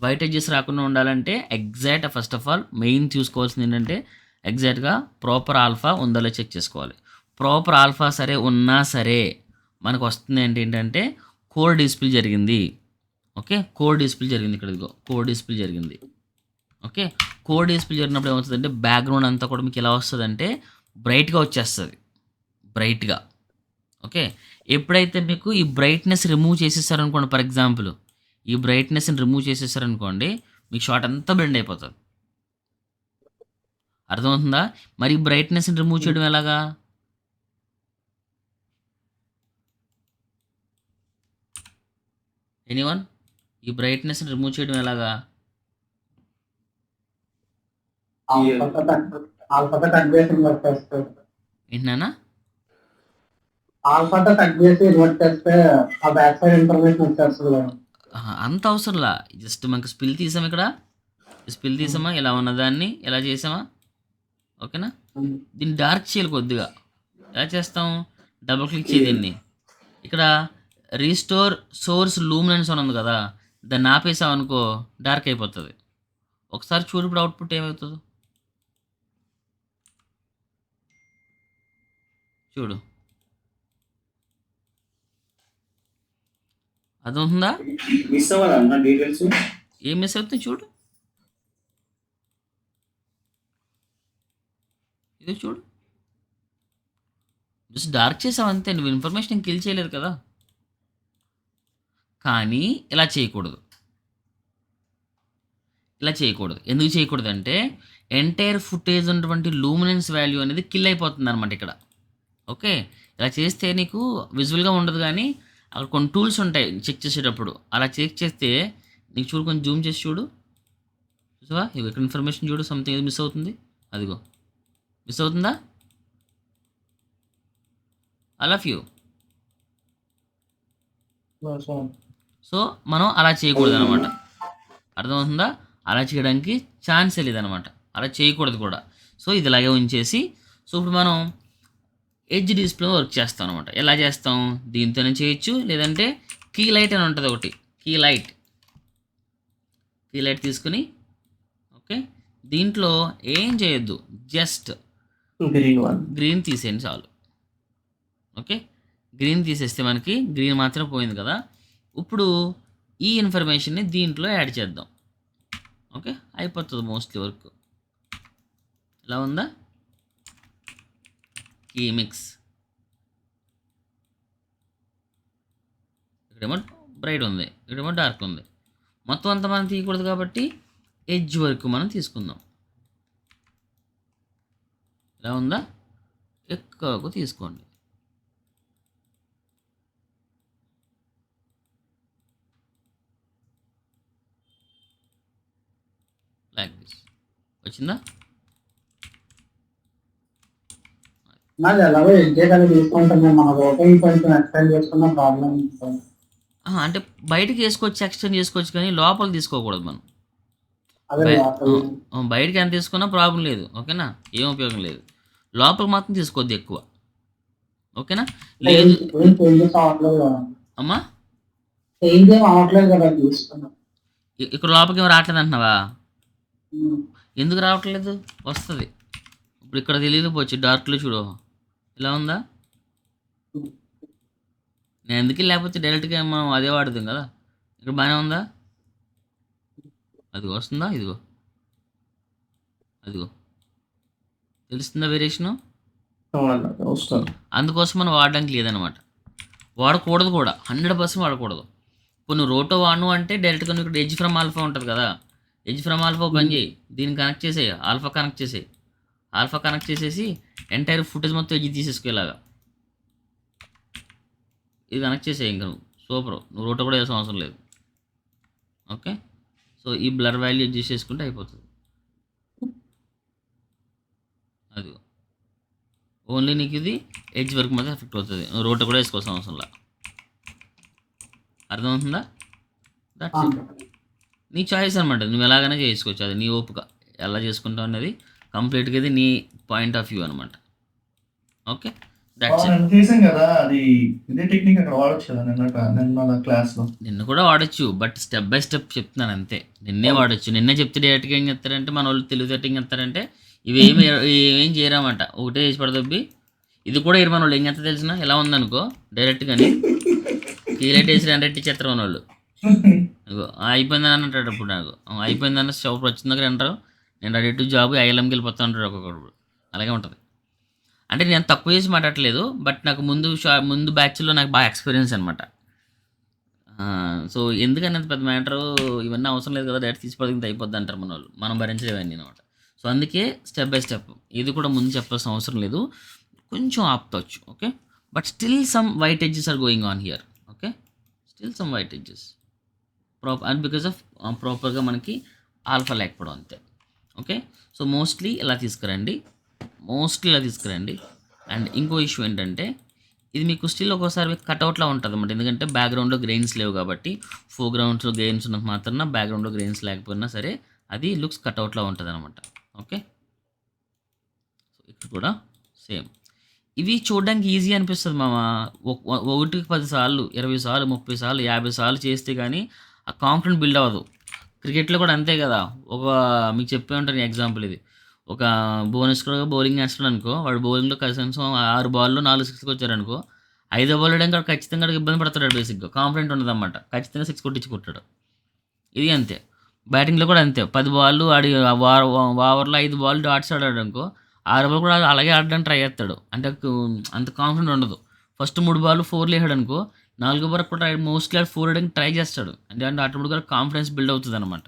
వైట్ ఎడ్జెస్ రాకుండా ఉండాలంటే exact first of all main చూసుకోవాల్సింది ఏంటంటే ఎగ్జాక్ట్గా ప్రాపర్ ఆల్ఫా ఉందో చెక్ చేసుకోవాలి. ప్రాపర్ ఆల్ఫా సరే ఉన్నా సరే మనకు వస్తుంది ఏంటంటే కోర్ డిస్ప్లే జరిగింది. ఓకే. కోర్ డిస్ప్లే జరిగింది ఇక్కడ ఇదిగో కోర్ డిస్ప్లే జరిగింది. ఓకే. కోర్ డిస్ప్లే జరిగినప్పుడు ఏమవుతుందంటే బ్యాక్గ్రౌండ్ అంతా కూడా మీకు ఎలా వస్తుందంటే బ్రైట్గా వచ్చేస్తుంది. బ్రైట్గా. ఓకే. ఎప్పుడైతే మీకు ఈ బ్రైట్‌నెస్ రిమూవ్ చేసేసారనుకోండి ఫర్ ఎగ్జాంపుల్ ఈ బ్రైట్‌నెస్‌ని రిమూవ్ చేసేసారనుకోండి మీకు షాట్ అంతా బ్లెండ్ అయిపోతది. అర్థమవుతుందా? మరి ఈ బ్రైట్‌నెస్‌ని రిమూవ్ చేయడం ఎలాగా? ఎనీవన్? ఈ బ్రైట్‌నెస్‌ని రిమూవ్ చేయడం ఎలాగా? ఆల్ఫాతో కట్ చేసిన వర్క్ వస్తుంది. ఏంటన్నా? ఆల్ఫాతో కట్ చేసి ఇన్వర్ట్ చేస్తే ఆ బ్యాక్ సైడ్ ఇన్ఫర్మేషన్ వచ్చేస్తుంది కదా. అంత అవసరంలా. జస్ట్ మనకు స్పిల్ తీసాం ఇక్కడ. స్పిల్ తీసామా, ఇలా ఉన్నదాన్ని ఎలా చేసామా, ఓకేనా? దీన్ని డార్క్ చేయాలి కొద్దిగా. ఎలా చేస్తాం? డబుల్ క్లిక్ చేయి దీన్ని. ఇక్కడ రీస్టోర్ సోర్స్ లూమినెన్స్ అని ఉంది కదా, దాన్ని ఆపేసాం అనుకో డార్క్ అయిపోతుంది. ఒకసారి చూడు ఇప్పుడు అవుట్పుట్ ఏమవుతుందో చూడు. అర్థమవుతుందా? మిస్ అవ్వాలన్నా డీటెయిల్స్. ఏం మిస్ అవుతుంది చూడు. ఇది చూడు, జస్ట్ డార్క్ చేసావు అంతే. నువ్వు ఇన్ఫర్మేషన్ కిల్ చేయలేదు కదా. కానీ ఇలా చేయకూడదు. ఇలా చేయకూడదు. ఎందుకు చేయకూడదు అంటే ఎంటైర్ ఫుటేజ్ ఉన్నటువంటి లూమినెన్స్ వాల్యూ అనేది కిల్ అయిపోతుంది అనమాట ఇక్కడ. ఓకే, ఇలా చేస్తే నీకు విజువల్గా ఉండదు, కానీ అక్కడ కొన్ని టూల్స్ ఉంటాయి చెక్ చేసేటప్పుడు. అలా చెక్ చేస్తే నీకు చూడు, కొంచెం జూమ్ చేసి చూడు. చూసావా, ఇక్కడ ఇన్ఫర్మేషన్ చూడు, సంథింగ్ మిస్ అవుతుంది. అదిగో మిస్ అవుతుందా? I love you. సో మనం అలా చేయకూడదు అనమాట. అర్థమవుతుందా? అలా చేయడానికి ఛాన్సే లేదనమాట. అలా చేయకూడదు కూడా. సో ఇది ఇలాగే ఉంచేసి, సో ఇప్పుడు మనం ఎడ్జ్ డిస్ప్లే వర్క్ చేస్తాం అనమాట. ఎలా చేస్తాం? దీంతోనే చేయొచ్చు, లేదంటే కీ లైట్ అని ఉంటుంది ఒకటి. కీ లైట్ తీసుకుని, ఓకే, దీంట్లో ఏం చేయొద్దు, జస్ట్ గ్రీన్ తీసేయండి చాలు. ఓకే, గ్రీన్ తీసేస్తే మనకి గ్రీన్ మాత్రం పోయింది కదా. ఇప్పుడు ఈ ఇన్ఫర్మేషన్ని దీంట్లో యాడ్ చేద్దాం. ఓకే, అయిపోతుంది మోస్ట్లీ వర్క్. ఇలా ఉందా? Key mix. ఇక్కడేమో బ్రైట్ ఉంది, ఇక్కడేమో డార్క్ ఉంది. మొత్తం అంతా మనం తీయకూడదు కాబట్టి ఎడ్జ్ వరకు మనం తీసుకుందాం. ఇలా ఉందా? ఎక్కువకు తీసుకోండి. Like this. వచ్చిందా? నాది ఎలాగో ఎగ్జాక్ట్ అని తీసుకుంటాం, మన ఓపెన్ కొంచెం ఎక్స్టెండ్ చేసుకున్న ప్రాబ్లం. అంటే బయటకి వేసుకోవచ్చు, ఎక్స్టెండ్ చేసుకోవచ్చు, కానీ లోపల తీసుకోకూడదు మనం. అదే బయటకి ఎంత తీసుకున్నా ప్రాబ్లం లేదు, ఓకేనా? ఏం ఉపయోగం లేదు. లోపల మాత్రం తీసుకోవద్దు ఎక్కువ, ఓకేనా? లేదు చేంజెస్ అవ్వట్లేదు కదా. అమ్మా, చేంజ్ ఏం అవ్వట్లేదు కదా తీసుకున్నాం. ఇక్కడ లోపలికి ఏం రావట్లేదు అంటున్నావా? ఎందుకు రావట్లేదు? వస్తుంది. ఇప్పుడు ఇక్కడ తెలియకపోవచ్చు, డార్క్లో చూడు, ఇలా ఉందా? నేను ఎందుకు లేకపోతే డైరెక్ట్గా మనం అదే వాడుతాం కదా. ఇక్కడ బాగానే ఉందా? అదిగో వస్తుందా? ఇదిగో, అదిగో తెలుస్తుందా వేరియేషను? అందుకోసం మనం వాడడానికి లేదనమాట. వాడకూడదు కూడా, 100% వాడకూడదు. ఇప్పుడు నువ్వు రోటో వాడు అంటే డైరెక్ట్గా నువ్వు ఇక్కడ ఎడ్జ్ ఫ్రమ్ ఆల్ఫా ఉంటుంది కదా, ఎడ్జ్ ఫ్రమ్ ఆల్ఫా పని చేయి. దీన్ని కనెక్ట్ చేసేయి, ఆల్ఫా కనెక్ట్ చేసేయి. ఆల్ఫా కనెక్ట్ చేసేసి ఎంటైర్ ఫుటేజ్ మొత్తం ఎడ్జ్ తీసేసుకునేలాగా ఇది కనెక్ట్ చేసేయి. ఇంకా నువ్వు సూపర్. నువ్వు రోటో కూడా వేసిన అవసరం లేదు. ఓకే, సో ఈ బ్లర్ వాల్యూ అడ్జస్ట్ చేసుకుంటే అయిపోతుంది. అది ఓన్లీ నీకు ఇది ఎడ్జ్ వరకు మాత్రం ఎఫెక్ట్ అవుతుంది. నువ్వు రోటో కూడా వేసుకోవాల్సిన అవసరం లేదు. అర్థమవుతుందా? That's it. నీ చాయిస్ అనమాట, నువ్వు ఎలాగైనా చేసుకోవచ్చు. అది నీ ఓపిక, ఎలా చేసుకుంటావు అనేది కంప్లీట్గా ఇది నీ పాయింట్ ఆఫ్ వ్యూ అనమాట. Okay, that's it. చేసాం కదా, అది ఇదే టెక్నిక్ అక్కడ వాడచ్చు కదా నిన్న క్లాస్లో. నిన్ను కూడా వాడచ్చు, బట్ స్టెప్ బై స్టెప్ చెప్తున్నాను అంతే. నిన్నే వాడచ్చు. నిన్నే చెప్తే డైరెక్ట్గా ఏం చెప్తారంటే మన వాళ్ళు తెలివితేటం ఏం చెప్తారంటే ఇవి ఏం చేయరామంట, ఒకటే చేసి పడదబ్బి. ఇది కూడా మన వాళ్ళు ఏం చెప్తా తెలిసిన, ఎలా ఉందనుకో డైరెక్ట్గాని కీలైట్ వేసి 100 ఇచ్చేస్తారు మన వాళ్ళు. అయిపోయిందని అంటాడు అప్పుడు. నాకు అయిపోయిందన్న షాప్ వచ్చిన దగ్గర అంటారు, నేను రెడీ టు జాబ్ ఐఎల్ఎంకి వెళ్ళిపోతాను అంటాడు ఒక్కొక్కడు. అలాగే ఉంటుంది. అంటే నేను తక్కువ చేసి మాట్లాడట్లేదు, బట్ నాకు ముందు బ్యాచ్లో నాకు బాగా ఎక్స్పీరియన్స్ అనమాట. సో ఎందుకని అంత పెద్ద మ్యాటరు, ఇవన్నీ అవసరం లేదు కదా, డైరెక్ట్ తీసిపోతే అయిపోద్ది అంటారు మన వాళ్ళు. మనం భరించలేవన్నీ అనమాట. సో అందుకే స్టెప్ బై స్టెప్. ఇది కూడా ముందు చెప్పాల్సిన అవసరం లేదు, కొంచెం ఆపుతవచ్చు. Okay, but still some white edges are going on here. Okay, still some white edges and because of ప్రాపర్గా మనకి ఆల్ఫా లేకపోవడం అంతే. ఓకే, సో మోస్ట్లీ ఇలా తీసుకురండి. అండ్ ఇంకో ఇష్యూ ఏంటంటే ఇది మీకు స్టిల్ ఒక్కోసారి మీకు కట్అవుట్లా ఉంటుంది అన్నమాట. ఎందుకంటే బ్యాక్గ్రౌండ్లో గ్రెయిన్స్ లేవు కాబట్టి ఫోర్గ్రౌండ్స్లో గ్రెయిన్స్ ఉన్నంత మాత్రాన బ్యాక్గ్రౌండ్లో గ్రెయిన్స్ లేకపోయినా సరే అది లుక్స్ కట్అవుట్లా ఉంటుంది అనమాట. ఓకే, సో ఇక్కడ కూడా సేమ్. ఇవి చూడడానికి ఈజీ అనిపిస్తుంది మామ. ఒకటికి 10 సార్లు 20 సార్లు 30 సార్లు 50 సార్లు చేస్తే కానీ ఆ కాన్ఫిడెంట్ బిల్డ్ అవ్వదు. క్రికెట్లో కూడా అంతే కదా. మీకు చెప్పే ఉంటాను ఎగ్జాంపుల్ ఇది. ఒక భువనేశ్వర్ బౌలింగ్ వేస్తున్నాడు అనుకో, వాడు బౌలింగ్లో కనీసం 6 బాల్లో 4 సిక్స్కి వచ్చారనుకో, 5వ బాల్ వేయడానికి వాడు ఖచ్చితంగా వాడికి ఇబ్బంది పడతాడు. బేసిక్గా కాన్ఫిడెంట్ ఉండదన్నమాట. ఖచ్చితంగా 6 కొట్టించుకుంటాడు. ఇది అంతే. బ్యాటింగ్లో కూడా అంతే. 10 బాళ్ళు ఆడి ఓవర్లో 5 బాల్ డాట్స్ ఆడాడు అనుకో, 6 బాల్ కూడా అలాగే ఆడడానికి ట్రై చేస్తాడు. అంటే అంత కాన్ఫిడెంట్ ఉండదు. ఫస్ట్ 3 బాల్ 4 వేసాడు అనుకో, 4 వరకు కూడా మోస్ట్లీ ఆడు 4 వేయడానికి ట్రై చేస్తాడు. అంటే ఆటోమేటిక్గా కాన్ఫిడెన్స్ బిల్డ్ అవుతుంది అనమాట.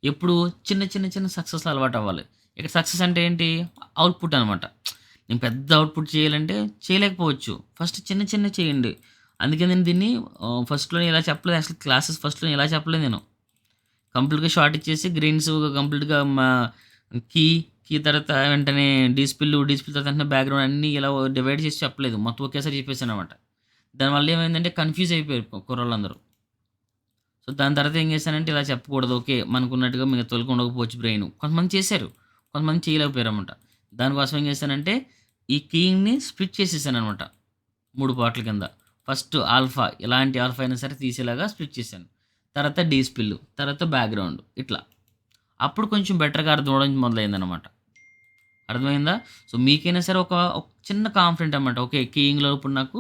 ఎప్పుడు చిన్న చిన్న చిన్న సక్సెస్ అలవాటు అవ్వాలి. ఇక్కడ సక్సెస్ అంటే ఏంటి? అవుట్పుట్ అనమాట. నేను పెద్ద అవుట్పుట్ చేయాలంటే చేయలేకపోవచ్చు. ఫస్ట్ చిన్న చిన్న చేయండి. అందుకే నేను దీన్ని ఫస్ట్లో ఇలా చెప్పలేదు. అసలు క్లాసెస్ ఫస్ట్లో ఇలా చెప్పలేదు నేను. కంప్లీట్గా షార్ట్ ఇచ్చేసి గ్రీన్స్ కంప్లీట్గా కీ తర్వాత వెంటనే డిస్పిల్ తర్వాత వెంటనే బ్యాక్గ్రౌండ్ అన్నీ ఇలా డివైడ్ చేసి చెప్పలేదు. మొత్తం ఒకేసారి చెప్పేసాను అనమాట. దానివల్ల ఏమైందంటే కన్ఫ్యూజ్ అయిపోయారు కుర్రోళ్ళందరూ. సో దాని తర్వాత ఏం చేశానంటే ఇలా చెప్పకూడదు. ఓకే, మనకున్నట్టుగా మిగతా తొలగి ఉండకపోవచ్చు బ్రెయిన్. కొంతమంది చేశారు, కొంతమంది చేయలేకపోయారు అనమాట. దానికోసం ఏం చేశానంటే ఈ కీని స్ప్లిట్ చేసేసాను అనమాట 3 పార్ట్ల కింద. ఫస్ట్ ఆల్ఫా, ఎలాంటి ఆల్ఫా అయినా సరే తీసేలాగా స్ప్లిట్ చేశాను. తర్వాత డీస్పిల్, తర్వాత బ్యాక్గ్రౌండ్, ఇట్లా. అప్పుడు కొంచెం బెటర్గా అర్థం అవడం మొదలైందనమాట. అర్థమైందా? సో మీకైనా సరే ఒక చిన్న కాన్ఫిడెంట్ అనమాట. ఓకే, కీయింగ్లో ఇప్పుడు నాకు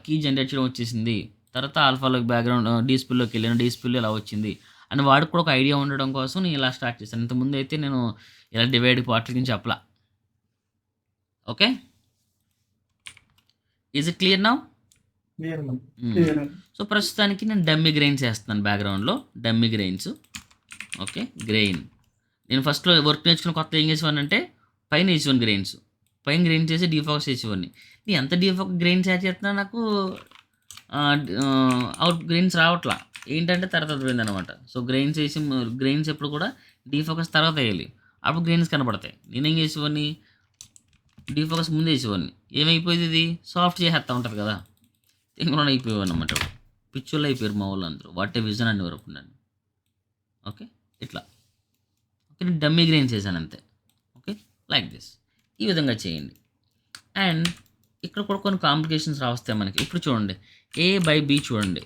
కీ జనరేట్ చేయడం వచ్చేసింది. తర్వాత ఆల్ఫాలోకి బ్యాక్గ్రౌండ్ డీస్పిల్లోకి వెళ్ళాను, డీస్పిల్ ఇలా వచ్చింది అని వాడికి కూడా ఒక ఐడియా ఉండడం కోసం నేను ఇలా స్టార్ట్ చేశాను. ఇంతకుముందు అయితే నేను ఇలా డివైడ్ పార్ట్ల గురించి చెప్పలా. Okay, is it clear now? So ప్రస్తుతానికి నేను డమ్మీ గ్రెయిన్స్ వేస్తున్నాను బ్యాక్గ్రౌండ్లో. Dummy grains. Okay, grain. నేను ఫస్ట్లో వర్క్ నేర్చుకున్న కొత్త ఏం చేసేవాడిని అంటే పైన వేసేవాడిని గ్రెయిన్స్. పైన గ్రెయిన్స్ చేసి డీఫోకస్ చేసేవాడిని. నేను ఎంత గ్రెయిన్స్ యాడ్ చేస్తున్నా నాకు అవుట్ గ్రెయిన్స్ రావట్లా. ఏంటంటే తర్వాత పోయింది అనమాట. సో గ్రెయిన్స్ ఎప్పుడు కూడా డీఫోకస్ తర్వాత వేయాలి. అప్పుడు గ్రెయిన్స్ కనపడతాయి. నేనేం చేసేవాడిని, డీఫోకస్ ముందు వేసేవాడిని. ఏమైపోయింది, ఇది సాఫ్ట్ చేసేస్తా ఉంటుంది కదా, ఇంకొన అయిపోయేవాడిని అనమాట. పిచ్చోళ్ళు అయిపోయారు మా వాళ్ళు అందరూ. వాట్ ఏ విజన్ అని వరకు నన్ను. ఓకే, ఇట్లా. ఓకే, నేను డమ్మీ గ్రెయిన్స్ చేశాను అంతే. Okay, like this. ఈ విధంగా చేయండి. అండ్ ఇక్కడ కూడా కొన్ని కాంప్లికేషన్స్ రావస్తాయి మనకి. ఇప్పుడు చూడండి, A/B చూడండి.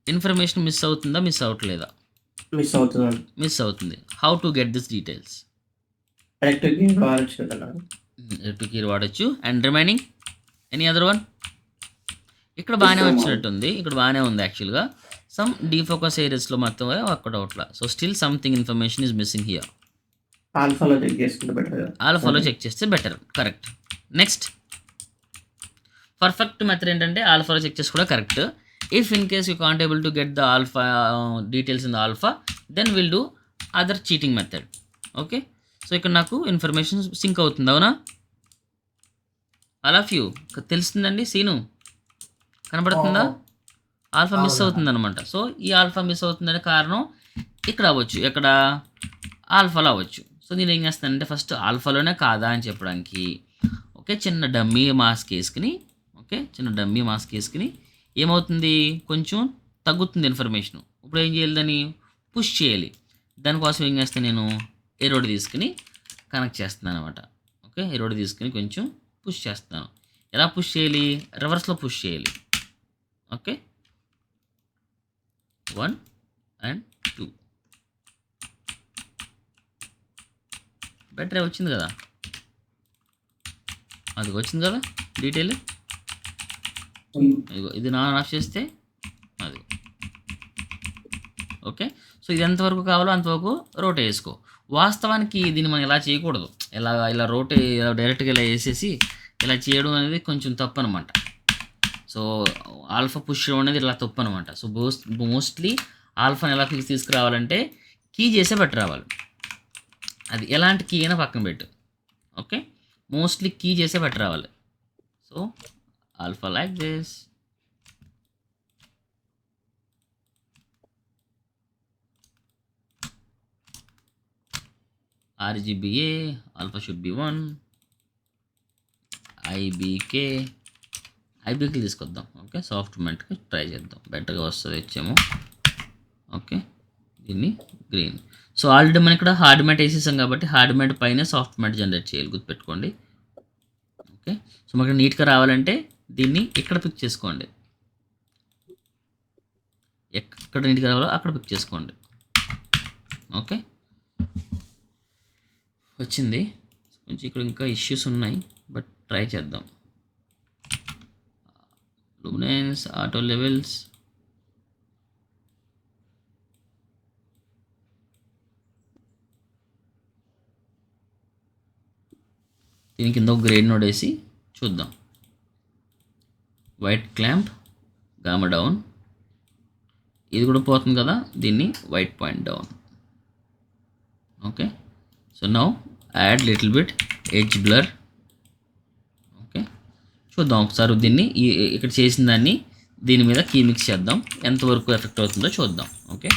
ఇన్ఫర్మేషన్ మిస్ అవుతుందా, మిస్ అవ్వట్లేదా? మిస్ అవుతుంది. How to get this details? Electric key వాడచ్చు. And remaining any other one? ఇక్కడ బాగానే వచ్చినట్టుంది. ఇక్కడ బాగానే ఉంది యాక్చువల్గా. సమ్ డీఫోకస్ ఏరియాస్లో మొత్తం వర్కౌట్ అవట్లా. So still something information is missing here. ఆల్ఫాలో చెక్ చేసుకుంటే బెటర్. ఆల్ఫాలో చెక్ చేస్తే better. Correct. Next perfect method ఏంటంటే ఆల్ఫాలో చెక్ చేసి కూడా correct. If in case you can't able to get the alpha details in the alpha, then will do other cheating method. Okay, so ఇక్కడ నాకు information sync అవుతుంది. అవునా? All of you తెలుస్తుందండి. Scene కనబడుతుందా? ఆల్ఫా మిస్ అవుతుంది అనమాట. So ఈ alpha miss అవుతుందనే కారణం ఇక్కడ అవ్వచ్చు, ఎక్కడ ఆల్ఫాలో అవ్వచ్చు. సో నేను ఏం చేస్తానంటే ఫస్ట్ ఆల్ఫాలోనే కాదా అని చెప్పడానికి ఓకే చిన్న డమ్మీ మాస్క్ వేసుకుని, ఓకే చిన్న డమ్మీ మాస్క్ వేసుకుని ఏమవుతుంది, కొంచెం తగ్గుతుంది ఇన్ఫర్మేషన్. ఇప్పుడు ఏం చేయాలి, దాన్ని పుష్ చేయాలి. దానికోసం ఏం చేస్తాను, నేను ఎరోడ్ తీసుకుని కనెక్ట్ చేస్తున్నాను అనమాట. ఓకే, ఎరోడ్ తీసుకుని కొంచెం పుష్ చేస్తాను. ఎలా పుష్ చేయాలి, రివర్స్లో పుష్ చేయాలి. Okay, 1 and 2. బెటరే వచ్చింది కదా, అది వచ్చింది కదా డీటెయిల్. ఇదిగో ఇది నాన్ ఆఫ్ చేస్తే అది. ఓకే, సో ఇది ఎంతవరకు కావాలో అంతవరకు రోటే వేసుకో. వాస్తవానికి దీన్ని మనం ఇలా చేయకూడదు. ఇలా రోటే ఇలా డైరెక్ట్గా ఇలా వేసేసి ఇలా చేయడం అనేది కొంచెం తప్పు అనమాట. సో ఆల్ఫా పుష్ అనేది ఇలా తప్పు అనమాట. సో మోస్ట్లీ ఆల్ఫాని ఎలా తీసుకురావాలంటే కీ చేసే బట్టి రావాలి. అది ఎలాంటి కీ అయినా పక్కన పెట్టు. ఓకే, మోస్ట్లీ కీ చేసే బట్టి రావాలి. So alpha like this. RGBA, alpha should be 1, IBK తీసుకొద్దాం. ఓకే, సాఫ్ట్మెంట్కి ట్రై చేద్దాం, బెటర్గా వస్తుంది వచ్చేమో. ఓకే, దీన్ని గ్రీన్. సో ఆల్రెడీ మనం ఇక్కడ హార్డ్ మ్యాట్ వేసేసాం కాబట్టి హార్డ్ మ్యాట్ పైన సాఫ్ట్ మ్యాట్ జనరేట్ చేయాలి, గుర్తుపెట్టుకోండి. ఓకే, సో మనకి నీట్గా రావాలంటే దీన్ని ఇక్కడ పిక్ చేసుకోండి, ఎక్కడ నీట్గా రావాలో అక్కడ పిక్ చేసుకోండి. ఓకే, వచ్చింది. కొంచెం ఇక్కడ ఇంకా ఇష్యూస్ ఉన్నాయి, బట్ ట్రై చేద్దాం. లూమినెన్స్, ఆటో లెవెల్స్, దీని కింద ఒక గ్రేడ్ నోడ్ వేసి చూద్దాం. వైట్ క్లాంప్, గామా డౌన్, ఇది కూడా పోతుంది కదా, దీన్ని white point down. Okay, so now add little bit edge blur. Okay, చూద్దాం ఒకసారి దీన్ని ఇక్కడ చేసిన దాన్ని దీని మీద కీ మిక్స్ చేద్దాం, ఎంతవరకు ఎఫెక్ట్ అవుతుందో చూద్దాం. ఓకే,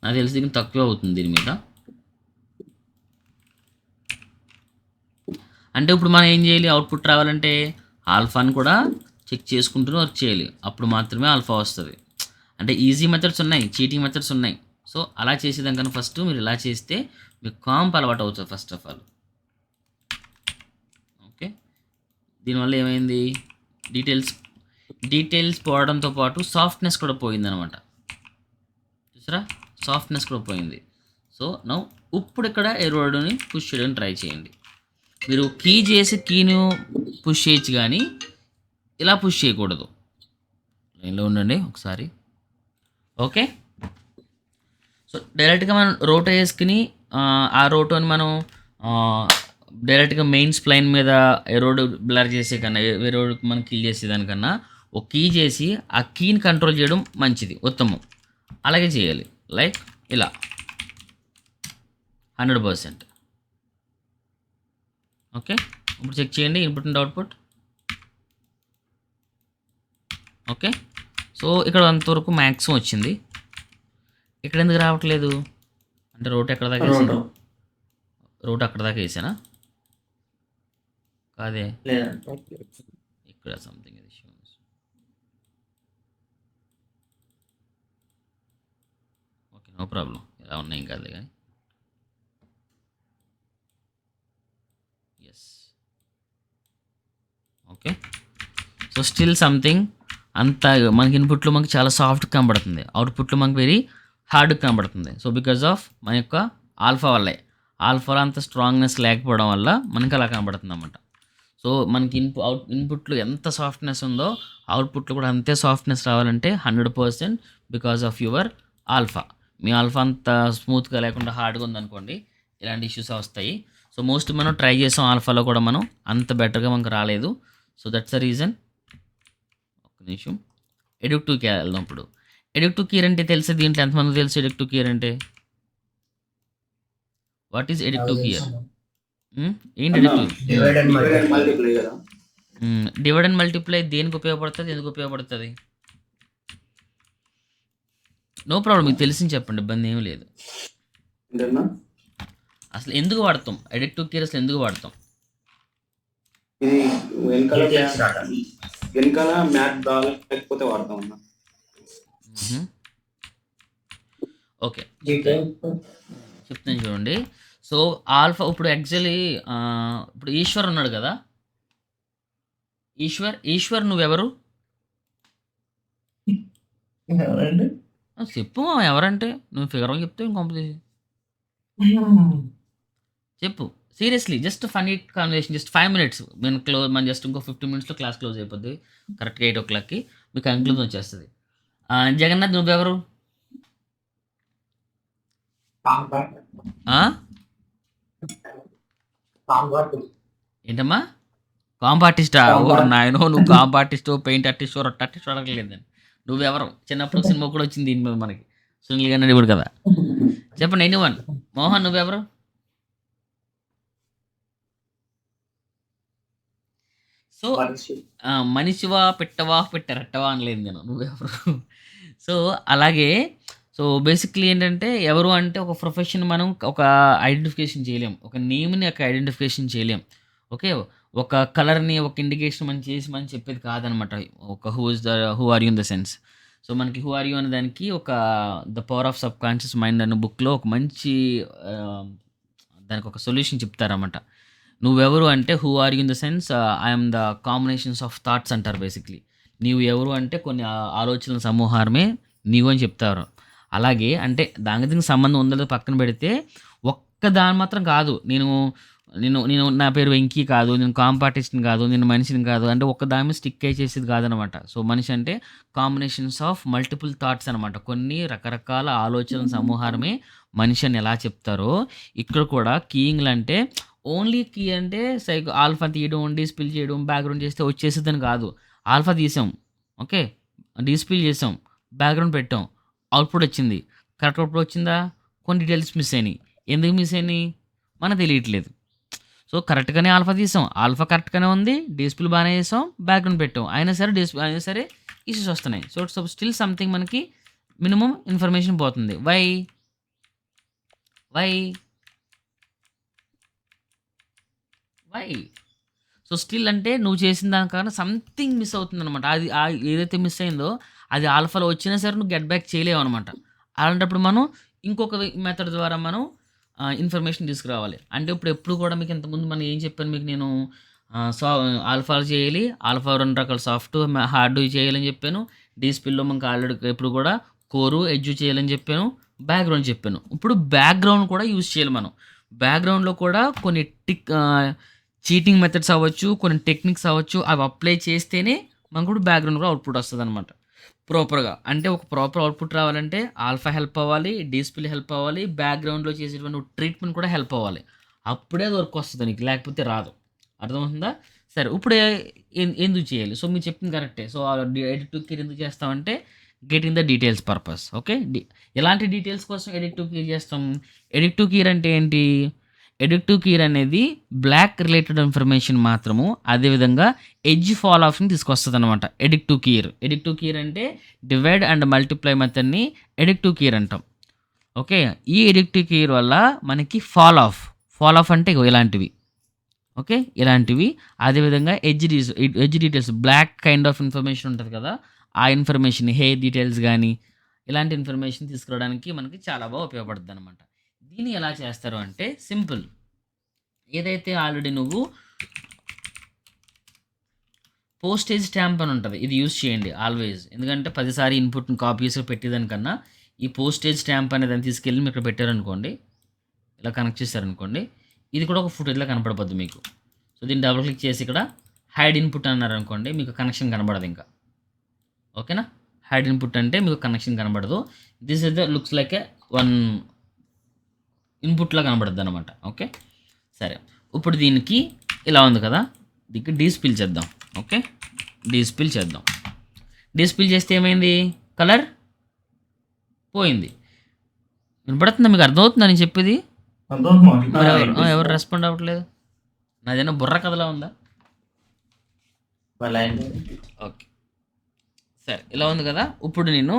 నాకు తెలిసి దీనికి తక్కువ అవుతుంది దీని మీద. అంటే ఇప్పుడు మనం ఏం చేయాలి, అవుట్పుట్ రావాలంటే ఆల్ఫాని కూడా చెక్ చేసుకుంటూ వర్క్ చేయాలి, అప్పుడు మాత్రమే ఆల్ఫా వస్తుంది. అంటే ఈజీ మెథడ్స్ ఉన్నాయి, చీటింగ్ మెథడ్స్ ఉన్నాయి. సో అలా చేసేదానికన్నా ఫస్ట్ మీరు ఇలా చేస్తే మీకు కాంప్ అలవాటు అవుతుంది ఫస్ట్ ఆఫ్ ఆల్. ఓకే, దీనివల్ల ఏమైంది, డీటెయిల్స్ పోవడంతో పాటు సాఫ్ట్నెస్ కూడా పోయిందనమాట. చూసారా, సాఫ్ట్నెస్ కూడా పోయింది. సో నౌ ఇప్పుడు ఇక్కడ ఎరోడ్ని పుష్ చేయడానికి ట్రై చేయండి. మీరు కీ చేసి కీను పుష్ చేయొచ్చు కానీ ఇలా పుష్ చేయకూడదు. లైన్లో ఉండండి ఒకసారి. ఓకే, సో డైరెక్ట్గా మనం రోటో వేసుకుని ఆ రోటోని మనం డైరెక్ట్గా మెయిన్ స్ప్లైన్ మీద ఎరోడ్ బ్లర్ చేసే కన్నా, ఎరోడ్ మనం కీ చేసేదానికన్నా ఒక కీ చేసి ఆ కీని కంట్రోల్ చేయడం మంచిది, ఉత్తమం. అలాగే చేయాలి, లైక్ ఇలా 100%. ఓకే, ఇప్పుడు చెక్ చేయండి input and output. Okay, so ఇక్కడ అంతవరకు మ్యాక్సిమం వచ్చింది. ఇక్కడ ఎందుకు రావట్లేదు అంటే రోట్ ఎక్కడ దాకా వేసాను, రోట్ అక్కడ దాకా వేసానా, కాదే ఇక్కడ సంథింగ్ ఓకే, నో ప్రాబ్లం, ఇలా ఉన్నాయి ఇంకా అదే కానీ. Yes, okay, so still something అంత మనకి ఇన్పుట్లో మనకి చాలా సాఫ్ట్ కనబడుతుంది, అవుట్పుట్లో మనకి వెరీ హార్డ్ కనబడుతుంది. సో బికాజ్ ఆఫ్ మన యొక్క ఆల్ఫా వల్లే, ఆల్ఫాలో అంత స్ట్రాంగ్నెస్ లేకపోవడం వల్ల మనకి అలా కనబడుతుంది అన్నమాట. సో మనకి ఇన్పుట్లో ఎంత సాఫ్ట్నెస్ ఉందో అవుట్పుట్లో కూడా అంతే సాఫ్ట్నెస్ రావాలంటే 100% because of your alpha. Me alpha అంత స్మూత్గా లేకుండా హార్డ్గా ఉందనుకోండి, ఇలాంటి ఇష్యూస్ వస్తాయి. సో మోస్ట్ మనం ట్రై చేసాం ఆల్ఫాలో కూడా, మనం అంత బెటర్గా మనకు రాలేదు. So that's the reason. ఒక నిమిషం, ఎడిక్టివ్ కీ వెళ్దాం. ఇప్పుడు ఎడిక్టివ్ కీ అంటే తెలిసే, దీంట్లో ఎంతమంది తెలుసు ఎడిక్టివ్ కీ అంటే? What is addictive key? ఏంటి ఎడిక్టివ్? డివైడ్ అండ్ మల్టిప్లై కదా. డివైడ్ అండ్ మల్టిప్లై దేనికి ఉపయోగపడుతుంది, ఎందుకు ఉపయోగపడుతుంది? నో ప్రాబ్లం, మీకు తెలిసింది చెప్పండి, ఇబ్బంది ఏమీ లేదు. అసలు ఎందుకు వాడతాం ఎడిక్టివ్ కీ, అసలు ఎందుకు వాడతాం? ఇది వెనకాల మ్యాథ్ లేకపోతే వాడతాం అన్న. ఓకే, చెప్తాను చూడండి. సో ఆల్ఫా ఇప్పుడు యాక్చువల్లీ ఇప్పుడు ఈశ్వర్ ఉన్నాడు కదా, ఈశ్వర్ నువ్వెవరు చెప్పు, ఎవరంటే నువ్వు ఫిగర్ చెప్తే ఇంకొంపతీసి చెప్పు. Seriously, just funny conversation, just 5 minutes. మనం జస్ట్ ఇంకో 15 minutesలో క్లాస్ క్లోజ్ అయిపోద్ది. కరెక్ట్గా 8 o'clockకి మీకు కంక్లూజన్ వచ్చేస్తుంది. జగన్నాథ్ నువ్వెవరు? ఏంటమ్మా, కాంప్ ఆర్టిస్టా? నాయనో, నువ్వు కాంప్ ఆర్టిస్టు, పెయింట్ ఆర్టిస్టు, రొట్ట ఆర్టిస్ట్ అడగలేదండి. నువ్వెవరు? చిన్నప్పుడు సినిమా కూడా వచ్చింది దీని మీద మనకి, సునీల్ గారి ఇప్పుడు కదా. చెప్పండి, ఎనీవన్. మోహన్ నువ్వెవరు? సో మనిషివా, పెట్టవా, పెట్టరెట్టవా అనలేదు నేను, నువ్వెవరు. సో అలాగే, సో బేసిక్లీ ఏంటంటే ఎవరు అంటే ఒక ప్రొఫెషన్ మనం ఒక ఐడెంటిఫికేషన్ చేయలేం, ఒక నేమ్ని ఒక ఐడెంటిఫికేషన్ చేయలేం. ఓకే, ఒక కలర్‌ని ఒక ఇండికేషన్ మనం చేసి మనం చెప్పేది కాదనమాట. ఒక who are you in the sense. So, మనకి హూ ఆర్ యూ అనే దానికి ఒక 'the power of subconscious mind' అనే బుక్‌లో ఒక మంచి ఆహ్, దానికొక సొల్యూషన్ చెప్తారన్నమాట. నువ్వెవరు అంటే who are you in the sense I am the combinations of thoughts అంటారు బేసిక్‌లీ. నీవు ఎవరు అంటే కొన్ని ఆలోచనల సమూహారమే నీవు అని చెప్తారు. అలాగే అంటే దానికి దీనికి సంబంధం ఉందో లేదో పక్కన పెడితే, ఒక్క దాని మాత్రం కాదు. నేను నేను నేను నా పేరు వెంకీ కాదు. నేను కాంపార్టిస్ట్‌ని కాదు. నేను మనిషిని కాదు. అంటే ఒక్క దాని మీద స్టిక్ అయ్యి చేసేది కాదనమాట. సో, మనిషి అంటే కాంబినేషన్స్ ఆఫ్ మల్టిపుల్ థాట్స్ అనమాట. కొన్ని రకరకాల ఆలోచనల సమూహారమే మనిషి అని ఎలా చెప్తారో, ఇక్కడ కూడా కీయింగ్‌లంటే ఓన్లీ కీ అంటే ఆల్ఫా తీయడం, డీస్పిల్ చేయడం, బ్యాక్‌గ్రౌండ్ చేస్తే వచ్చేసిద్దని కాదు. ఆల్ఫా తీసాం. ఓకే. డీస్పిల్ చేసాం. బ్యాక్‌గ్రౌండ్ పెట్టాం. అవుట్‌పుట్ వచ్చింది. కరెక్ట్ అవుట్‌పుట్ వచ్చిందా? కొన్ని డీటెయిల్స్ మిస్ అయినాయి. ఎందుకు మిస్ అయినాయి? మనకు తెలియట్లేదు. సో, కరెక్ట్‌గానే ఆల్ఫా తీసాం. ఆల్ఫా కరెక్ట్‌గానే ఉంది. డీస్పిల్ బానే చేసాం. బ్యాక్‌గ్రౌండ్ పెట్టాం. అయినా సరే ఇష్యూస్ వస్తున్నాయి. సో, స్టిల్ సంథింగ్ మనకి మినిమమ్ ఇన్ఫర్మేషన్ పోతుంది. Why? Why? Why? So, still అంటే నువ్వు చేసిన దానికన్నా సంథింగ్ మిస్ అవుతుందనమాట. అది ఏదైతే మిస్ అయిందో అది ఆల్ఫాలో వచ్చినా సరే నువ్వు గెట్ బ్యాక్ చేయలేవనమాట. అలాంటప్పుడు మనం ఇంకొక మెథడ్ ద్వారా మనం ఇన్ఫర్మేషన్ తీసుకురావాలి. అంటే ఎప్పుడు కూడా మీకు ఇంతకుముందు మనం ఏం చెప్పాను మీకు నేను ఆల్ఫాలో చేయాలి. ఆల్ఫా 2 రకాల సాఫ్ట్, హార్డ్ చేయాలని చెప్పాను. డీస్పిల్‌లో మనకు ఆల్రెడీ ఎప్పుడు కూడా కోరు, ఎడ్జ్ చేయాలని చెప్పాను. బ్యాక్‌గ్రౌండ్ చెప్పాను. ఇప్పుడు బ్యాక్‌గ్రౌండ్ కూడా యూజ్ చేయాలి మనం. బ్యాక్‌గ్రౌండ్‌లో కూడా కొన్ని చీటింగ్ మెథడ్స్ అవ్వచ్చు, కొన్ని టెక్నిక్స్ అవ్వచ్చు. అవి అప్లై చేస్తేనే మనకు కూడా బ్యాక్‌గ్రౌండ్ కూడా అవుట్‌పుట్ వస్తదనమాట. ప్రాపర్‌గా. అంటే ఒక ప్రాపర్ అవుట్‌పుట్ రావాలంటే ఆల్ఫా హెల్ప్ అవ్వాలి, డీస్పిల్ హెల్ప్ అవ్వాలి, బ్యాక్‌గ్రౌండ్‌లో చేసేటువంటి ట్రీట్మెంట్ కూడా హెల్ప్ అవ్వాలి. అప్పుడే అది వర్క్ వస్తది నీకు. లేకపోతే రాదు. అర్థమవుతుందా? సరే ఇప్పుడు ఎందుకు చేయాలి? సో, మీరు చెప్పింది కరెక్టే. సో, ఎడిట్ టు కీర్ ఎందుకు చేస్తామంటే getting the details purpose. Okay. ఎలాంటి డీటెయిల్స్ కోసం ఎడిట్ టు కీర్ చేస్తాం? ఎడిట్ టు కీర్ అంటే ఏంటి? ఎడిట్ టు కీర్ అనేది బ్లాక్ రిలేటెడ్ ఇన్ఫర్మేషన్ మాత్రము, అదేవిధంగా ఎడ్జ్ ఫాల్ ఆఫ్‌ని తీసుకొస్తదనమాట. Additive keyer. Additive keyer అంటే డివైడ్ అండ్ మల్టిప్లై మెథడ్‌ని ఎడిట్ టు కీర్ అంటాం. ఓకే. ఈ ఎడిట్ టు కీర్ వల్ల మనకి ఫాల్ ఆఫ్ అంటే ఇగో ఇలాంటివి. ఓకే. ఇలాంటివి. అదేవిధంగా edge details black kind of information ఉంటది కదా! ఆ ఇన్ఫర్మేషన్ హెయిర్ డీటెయిల్స్ గానీ, ఇలాంటి ఇన్ఫర్మేషన్ తీసుకురావడానికి మనకి చాలా బాగా ఉపయోగపడుద్దనమాట. దీన్ని ఎలా చేస్తారు అంటే సింపుల్. ఏదైతే ఆల్రెడీ నువ్వు పోస్టేజ్ స్టాంప్ అని ఉంటది. ఇది యూజ్ చేయండి ఆల్వేస్. ఎందుకంటే 10 సారి ఇన్‌పుట్‌ని కాపీ చేసి పెట్టేదానికన్నా ఈ పోస్టేజ్ స్టాంప్ అనే దాన్ని తీసుకెళ్ళి మీరు ఇక్కడ పెట్టారనుకోండి, ఇలా కనెక్ట్ చేశారనుకోండి, ఇది కూడా ఒక ఫుటేజ్‌లా కనపడిపోద్ది మీకు. సో, దీన్ని డబుల్ క్లిక్ చేసి ఇక్కడ హైడ్ ఇన్‌పుట్ అన్నారనుకోండి, మీకు కనెక్షన్ కనబడదు ఇంకా. ఓకేనా? హైడ్ ఇన్‌పుట్ అంటే మీకు కనెక్షన్ కనబడదు. This is the looks like one ఇన్‌పుట్‌లా కనబడుద్దనమాట. ఓకే. సరే. ఇప్పుడు దీనికి ఇలా ఉంది కదా! దీనికి డీస్పిల్ చేద్దాం. ఓకే. డీస్పిల్ చేద్దాం. డీస్పిల్ చేస్తే ఏమైంది? కలర్ పోయింది. వినపడుతుందా? మీకు అర్థమవుతుందా నేను చెప్పేది? అర్థమవుతుంది. మరి ఎవరు రెస్పాండ్ అవ్వట్లేదు? నాదేనా బుర్ర కథలా ఉందా? ఓకే. సరే. ఇలా ఉంది కదా! ఇప్పుడు నేను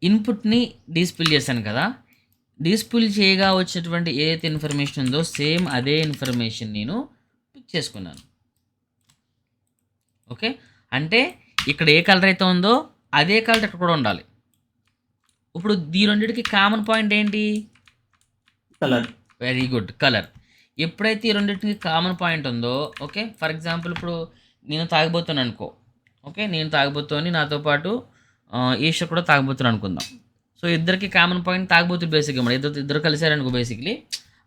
ఇన్‌పుట్‌ని డీస్పిల్ చేశాను కదా! డీస్పిల్ చేయగా వచ్చేటువంటి ఏదైతే ఇన్ఫర్మేషన్ ఉందో సేమ్ అదే ఇన్ఫర్మేషన్ నేను పిక్ చేసుకున్నాను. ఓకే. అంటే ఇక్కడ ఏ కలర్ అయితే ఉందో అదే కలర్ ఇక్కడ కూడా ఉండాలి. ఇప్పుడు ఈ రెండిటికి కామన్ పాయింట్ ఏంటి? కలర్. Very good. కలర్. ఎప్పుడైతే ఈ రెండిటికి కామన్ పాయింట్ ఉందో, ఓకే. ఫర్ ఎగ్జాంపుల్ ఇప్పుడు నేను తాగబోతున్నాను అనుకో. ఓకే. నేను తాగబోతోని నాతో పాటు ఈశ్వర్ కూడా తాగబోతున్నాడు అనుకుందాం. సో, ఇద్దరికి కామన్ పాయింట్ తాగబోతుడు బేసిక్‌గా మరి ఇద్దరు కలిసారనుకో బేసిక్‌లీ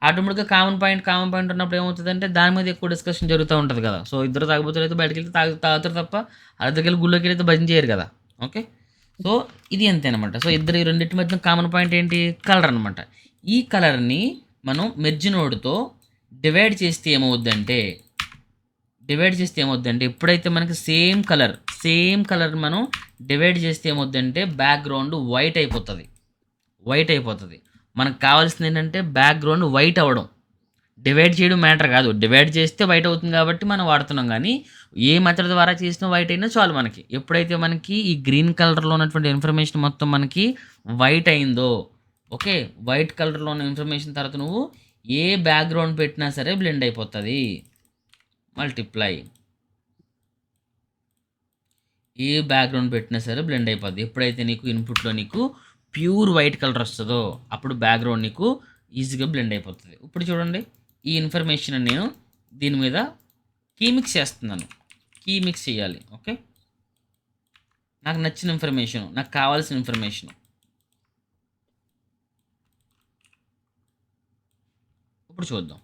ఆటోమేటిక్‌గా కామన్ పాయింట్ ఉన్నప్పుడు ఏమవుతదంటే దాని మీద ఎక్కువ డిస్కషన్ జరుగుతూ ఉంటది కదా! సో, ఇద్దరు తాగబోతులైతే బయటకెళ్తే తాగుతారు తప్ప వాళ్ళ దగ్గరెళ్ళి గుళ్ళోకెళ్ళైతే భజన చేయరు కదా! ఓకే. సో, ఇది అంతే అనమాట. సో, ఈ రెండిటి మధ్య కామన్ పాయింట్ ఏంటి? కలర్ అనమాట. ఈ కలర్‌ని మనం మెర్జ్ నోడ్‌తో డివైడ్ చేస్తే ఏమవుద్దంటే ఎప్పుడైతే మనకి సేమ్ కలర్ మనం డివైడ్ చేస్తే ఏమవుద్దంటే బ్యాక్‌గ్రౌండ్ వైట్ అయిపోతది. మనకు కావాల్సింది ఏంటంటే బ్యాక్‌గ్రౌండ్ వైట్ అవ్వడం. డివైడ్ చేయడం మ్యాటర్ కాదు. డివైడ్ చేస్తే వైట్ అవుతుంది కాబట్టి మనం వాడుతున్నాం గానీ, ఏ మెథడ్ ద్వారా చేసినా వైట్ అయినా చాలు మనకి. ఎప్పుడైతే మనకి ఈ గ్రీన్ కలర్‌లో ఉన్నటువంటి ఇన్ఫర్మేషన్ మొత్తం మనకి వైట్ అయిందో, ఓకే. వైట్ కలర్‌లో ఉన్న ఇన్ఫర్మేషన్ తర్వాత నువ్వు ఏ బ్యాక్‌గ్రౌండ్ పెట్టినా సరే బ్లెండ్ అయిపోతది. మల్టిప్లై. ఏ బ్యాక్గ్రౌండ్ పెట్టినా సరే బ్లెండ్ అయిపోద్ది. ఎప్పుడైతే నీకు ఇన్పుట్లో నీకు ప్యూర్ వైట్ కలర్ వస్తుందో అప్పుడు బ్యాక్గ్రౌండ్ నీకు ఈజీగా బ్లెండ్ అయిపోతుంది. ఇప్పుడు చూడండి, ఈ ఇన్ఫర్మేషన్ నేను దీని మీద కీ మిక్స్ చేస్తున్నాను. కీ మిక్స్ చేయాలి. ఓకే, నాకు నచ్చిన ఇన్ఫర్మేషన్, నాకు కావాల్సిన ఇన్ఫర్మేషన్. ఇప్పుడు చూద్దాం.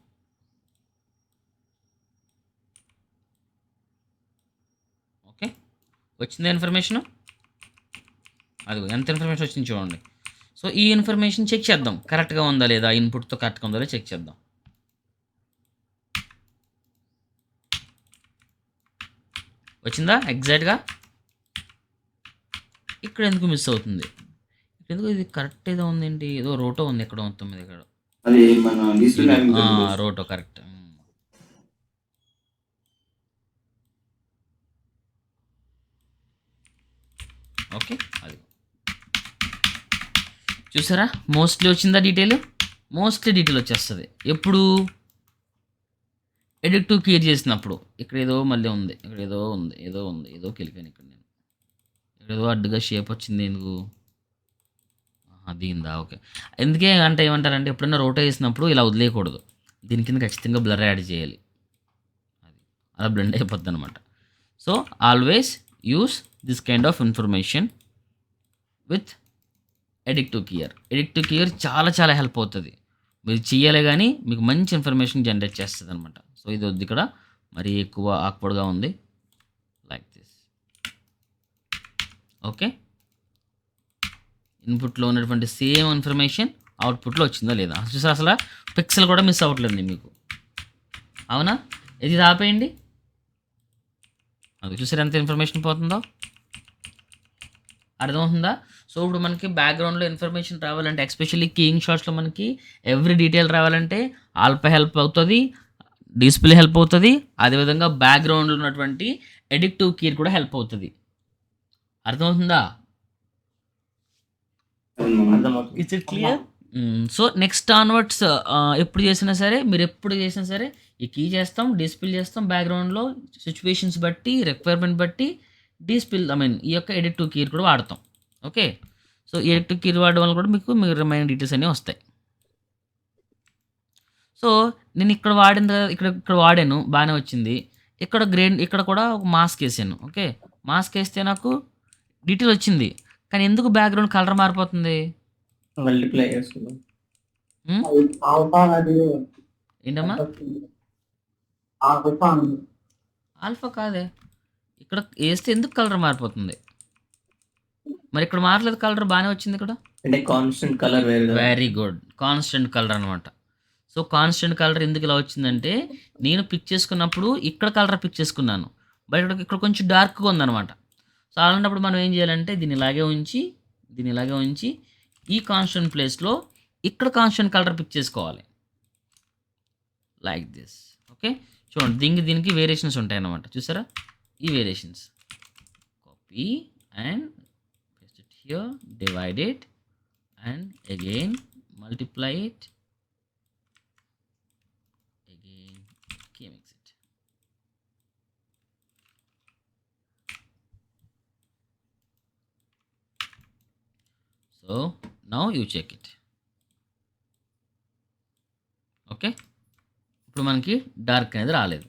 ఓకే, వచ్చిందా ఇన్ఫర్మేషన్? అదిగో ఎంత ఇన్ఫర్మేషన్ వచ్చింది చూడండి. సో ఈ ఇన్ఫర్మేషన్ చెక్ చేద్దాం, కరెక్ట్గా ఉందా లేదా, ఇన్పుట్తో కరెక్ట్గా ఉందా లేదా చెక్ చేద్దాం. వచ్చిందా ఎగ్జాక్ట్గా? ఇక్కడ ఎందుకు మిస్ అవుతుంది? ఎందుకు ఇది కరెక్ట్ ఏదో ఉందేంటి, ఏదో రోటో ఉంది ఎక్కడ మొత్తం మీద. ఇక్కడ అది మన డిజిటల్ రోటో కరెక్ట్. ఓకే, అది చూసారా, మోస్ట్లీ వచ్చిందా డీటెయిల్? మోస్ట్లీ డీటెయిల్ వచ్చేస్తుంది ఎప్పుడు ఎడిట్ టు క్రియేట్ చేసినప్పుడు. ఇక్కడ ఏదో మళ్ళీ ఉంది, ఇక్కడ ఏదో ఉంది, ఏదో కెలిపాను ఇక్కడ నేను. ఇక్కడ ఏదో అడ్డుగా షేప్ వచ్చింది ఎందుకు? దిగిందా? ఓకే, ఎందుకే అంటే ఏమంటారంటే ఎప్పుడైనా రోటో వేసినప్పుడు ఇలా వదిలేయకూడదు, దీని కింద ఖచ్చితంగా బ్లర్ యాడ్ చేయాలి. అది అలా బ్లెండ్ అయిపోద్ది అనమాట. So always use this kind of information with edit to clear. Edit to clear చాలా చాలా హెల్ప్ అవుతుంది. మీరు చెయ్యాలి కానీ మీకు మంచి ఇన్ఫర్మేషన్ జనరేట్ చేస్తుంది అనమాట. సో ఇది వద్దు, ఇక్కడ మరీ ఎక్కువ ఆక్వర్డ్గా ఉంది, లైక్ దిస్. ఓకే, ఇన్పుట్లో ఉన్నటువంటి సేమ్ ఇన్ఫర్మేషన్ అవుట్పుట్లో వచ్చిందా లేదా చూసారు. అసలు పిక్సెల్ కూడా మిస్ అవ్వట్లేదు మీకు, అవునా? ఇది ఆపేయండి, అది చూసారు ఎంత ఇన్ఫర్మేషన్ పోతుందో, అర్థమవుతుందా? సో ఇప్పుడు మనకి బ్యాక్గ్రౌండ్లో ఇన్ఫర్మేషన్ రావాలంటే, ఎస్పెషల్లీ కీయింగ్ షాట్స్లో మనకి ఎవ్రీ డీటెయిల్ రావాలంటే ఆల్ఫా హెల్ప్ అవుతుంది, డిస్ప్లే హెల్ప్ అవుతుంది, అదేవిధంగా బ్యాక్గ్రౌండ్లో ఉన్నటువంటి ఎడిట్ టు కీ కూడా హెల్ప్ అవుతుంది. అర్థమవుతుందా? It's it clear? So next onwards ఎప్పుడు చేసినా సరే, మీరు ఎప్పుడు చేసినా సరే ఈ కీ చేస్తాం, డిస్ప్లే చేస్తాం, బ్యాక్గ్రౌండ్లో సిచ్యువేషన్స్ బట్టి, రిక్వైర్మెంట్ బట్టి డిస్ప్లే ఈ యొక్క ఎడిట్ టు కీ కూడా వాడతాం. Okay, so additive key వాడడం వల్ల కూడా మీకు రిమైనింగ్ డీటెయిల్స్ అన్నీ వస్తాయి. సో నేను ఇక్కడ వాడింది, ఇక్కడ వాడాను, బాగానే వచ్చింది. ఇక్కడ కూడా ఒక మాస్క్ వేసాను. ఓకే, మాస్క్ వేస్తే నాకు డీటెయిల్ వచ్చింది, కానీ ఎందుకు బ్యాక్గ్రౌండ్ కలర్ మారిపోతుంది? మల్టిప్లై చేస్తున్నాం. ఏంటమ్మా? ఆల్ఫా కాదే, ఇక్కడ వేస్తే ఎందుకు కలర్ మారిపోతుంది? మరి ఇక్కడ మారలేదు, కలర్ బాగానే వచ్చింది ఇక్కడ. అంటే కాన్స్టెంట్ కలర్ వేరు. వెరీ గుడ్, కాన్స్టెంట్ కలర్ అనమాట. సో కాన్స్టెంట్ కలర్ ఎందుకు ఇలా వచ్చిందంటే, నేను పిక్ చేసుకున్నప్పుడు ఇక్కడ కలర్ పిక్ చేసుకున్నాను, బట్ ఇక్కడ కొంచెం డార్క్గా ఉందన్నమాట. సో అలాంటప్పుడు మనం ఏం చేయాలంటే దీన్ని ఇలాగే ఉంచి ఈ కాన్స్టెంట్ ప్లేస్లో ఇక్కడ కాన్స్టెంట్ కలర్ పిక్ చేసుకోవాలి, లైక్ దిస్. ఓకే, చూడండి, దీనికి వేరియేషన్స్ ఉంటాయన్నమాట. చూసారా ఈ variations? Copy and paste it here, divide it and again multiply it, again key mix it. So now you check it. Okay, ఇప్పుడు మనకి డార్క్ అనేది రాలేదు,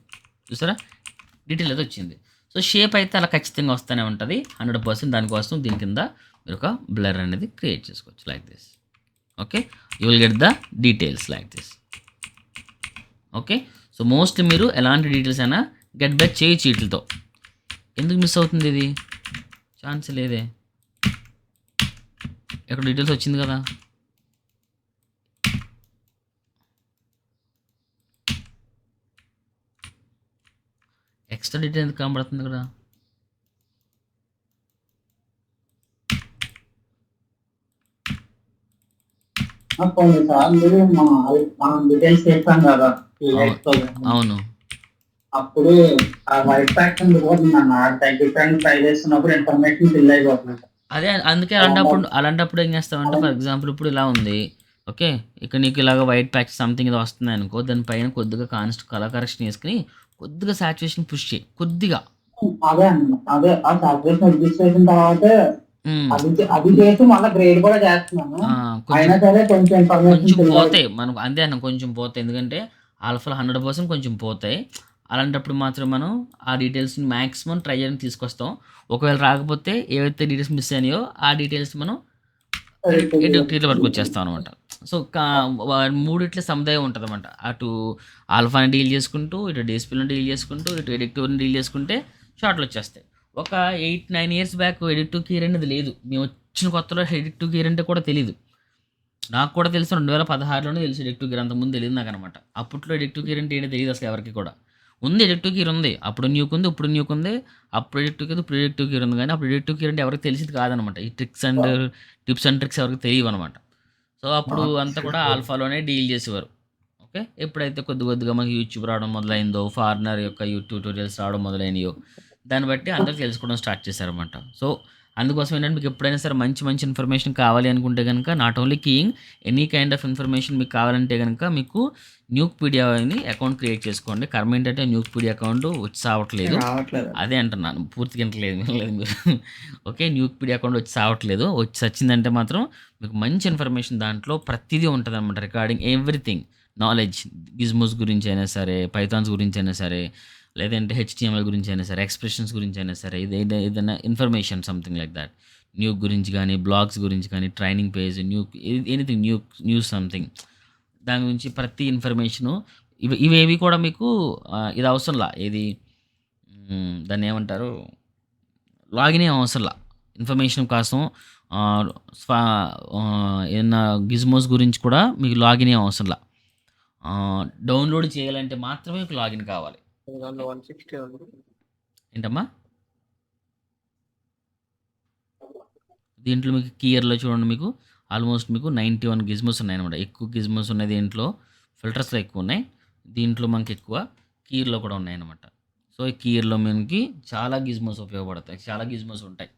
చూసారా, డీటెయిల్ అయితే వచ్చింది. సో షేప్ అయితే అలా ఖచ్చితంగా వస్తూనే ఉంటుంది 100%. దానికోసం దీని కింద మీరు ఒక బ్లర్ అనేది క్రియేట్ చేసుకోవచ్చు, like this. Okay, you will get the details like this. Okay, so mostly మీరు ఎలాంటి డీటెయిల్స్ అయినా గెట్ బ్యాక్ చేయొచ్చు వీటితో. ఎందుకు మిస్ అవుతుంది ఇది? ఛాన్స్ లేదే, ఎక్కడ డీటెయిల్స్ వచ్చింది కదా. ఎక్స్ట్రా డీటెయిల్ ఎందుకు కనబడుతుంది ఇక్కడ? కొన్నిసార్లు మనం డీటెయిల్స్ చెప్పాం కదా, అవును, అప్పుడు ఆ వైట్ ప్యాటర్న్ పోతుంది అన్న, తగ్గిపోయిన ట్రై చేస్తున్నప్పుడు ఇన్ఫర్మేషన్ ఫిల్ అయిపోతుంది. అదే అందుకే అలాంటప్పుడు ఏం చేస్తామంటే, ఫర్ ఎగ్జాంపుల్ ఇప్పుడు ఇలా ఉంది. ఓకే, ఇక్కడ నీకు ఇలాగ వైట్ ప్యాచ్ సంథింగ్ ఇది వస్తుంది అనుకో, దానిపైన కొద్దిగా కలర్ కరెక్షన్ చేసుకుని కొద్దిగా సాచురేషన్ పుష్ చేయి కొద్దిగా. అదే అన్న అదే ఆ సాచురేషన్ అడ్జస్ట్ చేసిన తర్వాత హ్మ్. అది చేసి మళ్ళీ గ్రేడ్ కూడా చేస్తున్నాను. కొంచెం అయినా సరే కొంచెం కొంచెం ఇన్ఫర్మేషన్ పోతాయి మనకు, అంతే అన్న కొంచెం పోతాయి. ఎందుకంటే ఆల్ఫాలో 100% కొంచెం పోతాయి. అలాంటప్పుడు మాత్రం మనం ఆ డీటెయిల్స్ని మ్యాక్సిమం ట్రై చేయడానికి తీసుకొస్తాం. ఒకవేళ రాకపోతే ఏవైతే డీటెయిల్స్ మిస్ అయినాయో ఆ డీటెయిల్స్ మనం ఎడిక్టివ్లో పట్టుకొచ్చేస్తాం అనమాట. సో మూడిట్లో సముదాయం ఉంటుంది అనమాట. అటు ఆల్ఫాని డీల్ చేసుకుంటూ, ఇటు డిఎస్పీలను డీల్ చేసుకుంటూ, ఇటు ఎడిక్టివ్ని డీల్ చేసుకుంటే షార్ట్లు వచ్చేస్తాయి. ఒక 8-9 ఇయర్స్ బ్యాక్ ఎడిక్టివ్ కీర్ అనేది లేదు. మేము వచ్చిన కొత్తలో ఎడిక్టివ్ కీర్ అంటే కూడా తెలియదు. నాకు కూడా తెలుసు 2016లోనే తెలుసు ఎడిక్టివ్ కీర్, అంతకుముందు తెలియదు నాకు అనమాట. అప్పట్లో ఎడిక్టివ్ కీర్ అంటే ఏంటో తెలియదు అసలు ఎవరికి కూడా. ఉంది ఎడిక్టివ్ కీర్ ఉంది, అప్పుడు న్యూక్ ఉంది, ఇప్పుడు న్యూక్ ఉంది, అప్పుడు ఎడిక్టివ్ కీర్, ఇప్పుడు ఎడిక్టివ్ కీర్ ఉంది. కానీ అప్పుడు ఎడిక్టివ్ కీర్ అంటే ఎవరికి తెలిసింది కాదనమాట. ఈ టిప్స్ అండ్ ట్రిక్స్ ఎవరికి తెలియవు అనమాట. సో అప్పుడు అంతా కూడా ఆల్ఫాలోనే డీల్ చేసేవారు. ఓకే, ఎప్పుడైతే కొద్దిగా మనకి యూట్యూబ్ రావడం మొదలైందో, ఫారినర్ యొక్క యూట్యూబ్ ట్యూటోరియల్స్ రావడం మొదలైనయో, దాన్ని బట్టి అందరూ తెలుసుకోవడం స్టార్ట్ చేశారనమాట. సో అందుకోసం ఏంటంటే మీకు ఎప్పుడైనా సరే మంచి ఇన్ఫర్మేషన్ కావాలి అనుకుంటే కనుక, not only keying, any kind of information మీకు కావాలంటే కనుక మీకు న్యూక్పీడియా అని అకౌంట్ క్రియేట్ చేసుకోండి. కర్మ ఏంటంటే న్యూక్పీడియా అకౌంట్ వచ్చి సావట్లేదు. రావట్లేదు. అదే అంటున్నాను, పూర్తిగా వినలేదు మీరు. ఓకే, న్యూక్పీడియా అకౌంట్ వచ్చి సావట్లేదు. వచ్చి వచ్చిందంటే మాత్రం మీకు మంచి ఇన్ఫర్మేషన్ దాంట్లో ప్రతిదీ ఉంటుంది అనమాట. రికార్డింగ్ ఎవ్రీథింగ్ నాలెడ్జ్, గిజ్మోస్ గురించి అయినా సరే, పైథాన్స్ గురించి అయినా సరే, లేదంటే హెచ్టిఎంఎల్ గురించి అయినా సరే, ఎక్స్ప్రెషన్స్ గురించి అయినా సరే, ఏదైనా information something like that, Nuke గురించి కానీ, బ్లాగ్స్ గురించి కానీ, training page, anything news something, దాని గురించి ప్రతి ఇన్ఫర్మేషను ఇవేవి కూడా మీకు ఇది అవసరంలా. ఏది దాన్ని ఏమంటారు, లాగిన్ ఏం అవసరంలా. ఇన్ఫర్మేషన్ కోసం ఏదన్నా గిజ్మోస్ గురించి కూడా మీకు లాగిన్ ఏం అవసరంలా. డౌన్లోడ్ చేయాలంటే మాత్రమే మీకు లాగిన్ కావాలి. ఏంటమ్మా, దీంట్లో మీకు కీయర్లో చూడండి, మీకు ఆల్మోస్ట్ మీకు 91 గిజ్మోస్ ఉన్నాయన్నమాట. ఎక్కువ గిజ్మోస్ ఉన్నాయి దీంట్లో, ఫిల్టర్స్లో ఎక్కువ ఉన్నాయి. దీంట్లో మనకి ఎక్కువ కీయర్లో కూడా ఉన్నాయన్నమాట. సో ఈ కీయర్లో మనకి చాలా గిజ్మోస్ ఉపయోగపడతాయి, చాలా గిజ్మోస్ ఉంటాయి.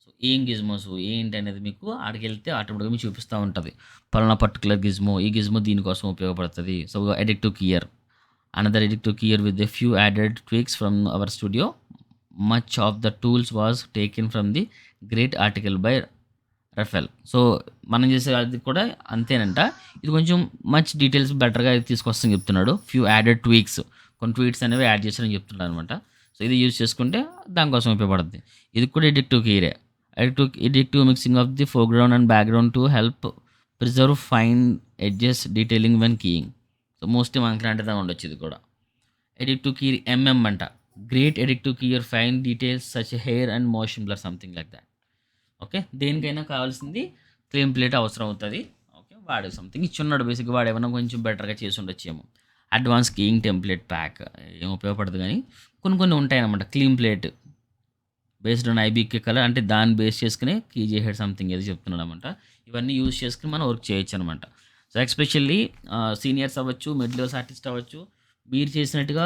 సో ఏం గిజ్మోస్ ఏంటి అనేది మీకు ఆడికి వెళ్తే ఆటోమేటిక్గా మీకు చూపిస్తూ ఉంటుంది. పలానా పర్టికులర్ గిజ్మో, ఈ గిజ్మో దీనికోసం ఉపయోగపడుతుంది. So addictive keyer, another addictive key with a few added tweaks from our studio. Much of the tools was taken from the great article by Rafael. So మనం చేసే అది కూడా అంతేనంట. ఇది కొంచెం మచ్ డీటెయిల్స్ బెటర్గా తీసుకొస్తాను చెప్తున్నాడు. ఫ్యూ యాడెడ్ ట్వీక్స్, కొన్ని ట్వీట్స్ అనేవి యాడ్ చేస్తారని చెప్తున్నాడు అనమాట. సో ఇది యూజ్ చేసుకుంటే దానికోసం ఉపయోగపడుతుంది. ఇది కూడా ఎడిక్టివ్ కీరే. Addictive mixing of the foreground and background to help preserve fine edges detailing when keying. So mostly మనకి లాంటిదా ఉండొచ్చు ఇది కూడా. ఎడిక్టివ్ కీ ఎంఎం అంట, great addictive key your fine details such hair and motion blur something like that. Okay, దేనికైనా కావాల్సింది clean plate అవసరం అవుతుంది. ఓకే, వాడు సంథింగ్ ఇచ్చున్నాడు బేసిక్గా, వాడు ఏమైనా కొంచెం బెటర్గా చేసి ఉండొచ్చేమో. అడ్వాన్స్ కీయింగ్ టెంప్లెట్ ప్యాక్ ఏం ఉపయోగపడదు, కానీ కొన్ని ఉంటాయి అన్నమాట. Clean plate based on IBK colour, అంటే దాన్ని బేస్ చేసుకుని కీ చేసేది సంథింగ్ ఏది చెప్తున్నాడు అనమాట. ఇవన్నీ యూజ్ చేసుకుని మనం వర్క్ చేయొచ్చు అనమాట. సో ఎస్పెషల్లీ సీనియర్స్ అవ్వచ్చు, మిడ్ లెవెల్స్ ఆర్టిస్ట్ అవ్వచ్చు, మీరు చేసినట్టుగా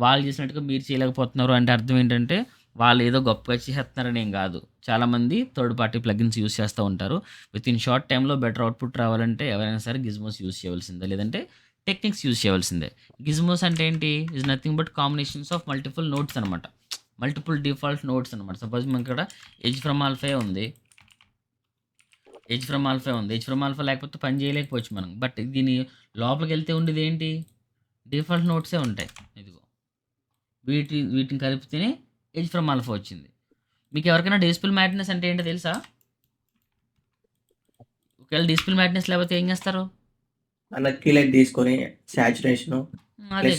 వాళ్ళు చేసినట్టుగా మీరు చేయలేకపోతున్నారు అంటే అర్థం ఏంటంటే వాళ్ళు ఏదో గొప్పగా చేస్తున్నారని ఏం కాదు. చాలామంది థర్డ్ పార్టీ ప్లగిన్స్ యూస్ చేస్తూ ఉంటారు. విత్ ఇన్ షార్ట్ టైంలో బెటర్ అవుట్పుట్ రావాలంటే ఎవరైనా సరే గిజ్మోస్ యూస్ చేయవలసిందే, లేదంటే టెక్నిక్స్ యూస్ చేయవలసిందే. గిజ్మోస్ అంటే ఏంటి, is nothing but combinations of multiple notes అనమాట, మల్టిపుల్ డిఫాల్ట్ నోట్స్ అనమాట. సపోజ్ మనకి ఇక్కడ ఎడ్జ్ ఫ్రమ్ ఆల్ఫా ఉంది, ఎడ్జ్ ఫ్రమ్ ఆల్ఫా లేకపోతే పని చేయలేకపోవచ్చు మనం. బట్ దీని లోపలికి వెళ్తే ఉండేది ఏంటి, డిఫాల్ట్ నోట్సే ఉంటాయి. ఇదిగో వీటిని కలిపితేనే ఎడ్జ్ ఫ్రమ్ ఆల్ఫా వచ్చింది. మీకు ఎవరికైనా డిస్ప్లే మ్యాట్నెస్ అంటే ఏంటో తెలుసా? ఒకవేళ డిస్ప్లే మ్యాట్నెస్ లేకపోతే ఏం చేస్తారు, కీలెట్ తీసుకొని సాచురేషన్ అదే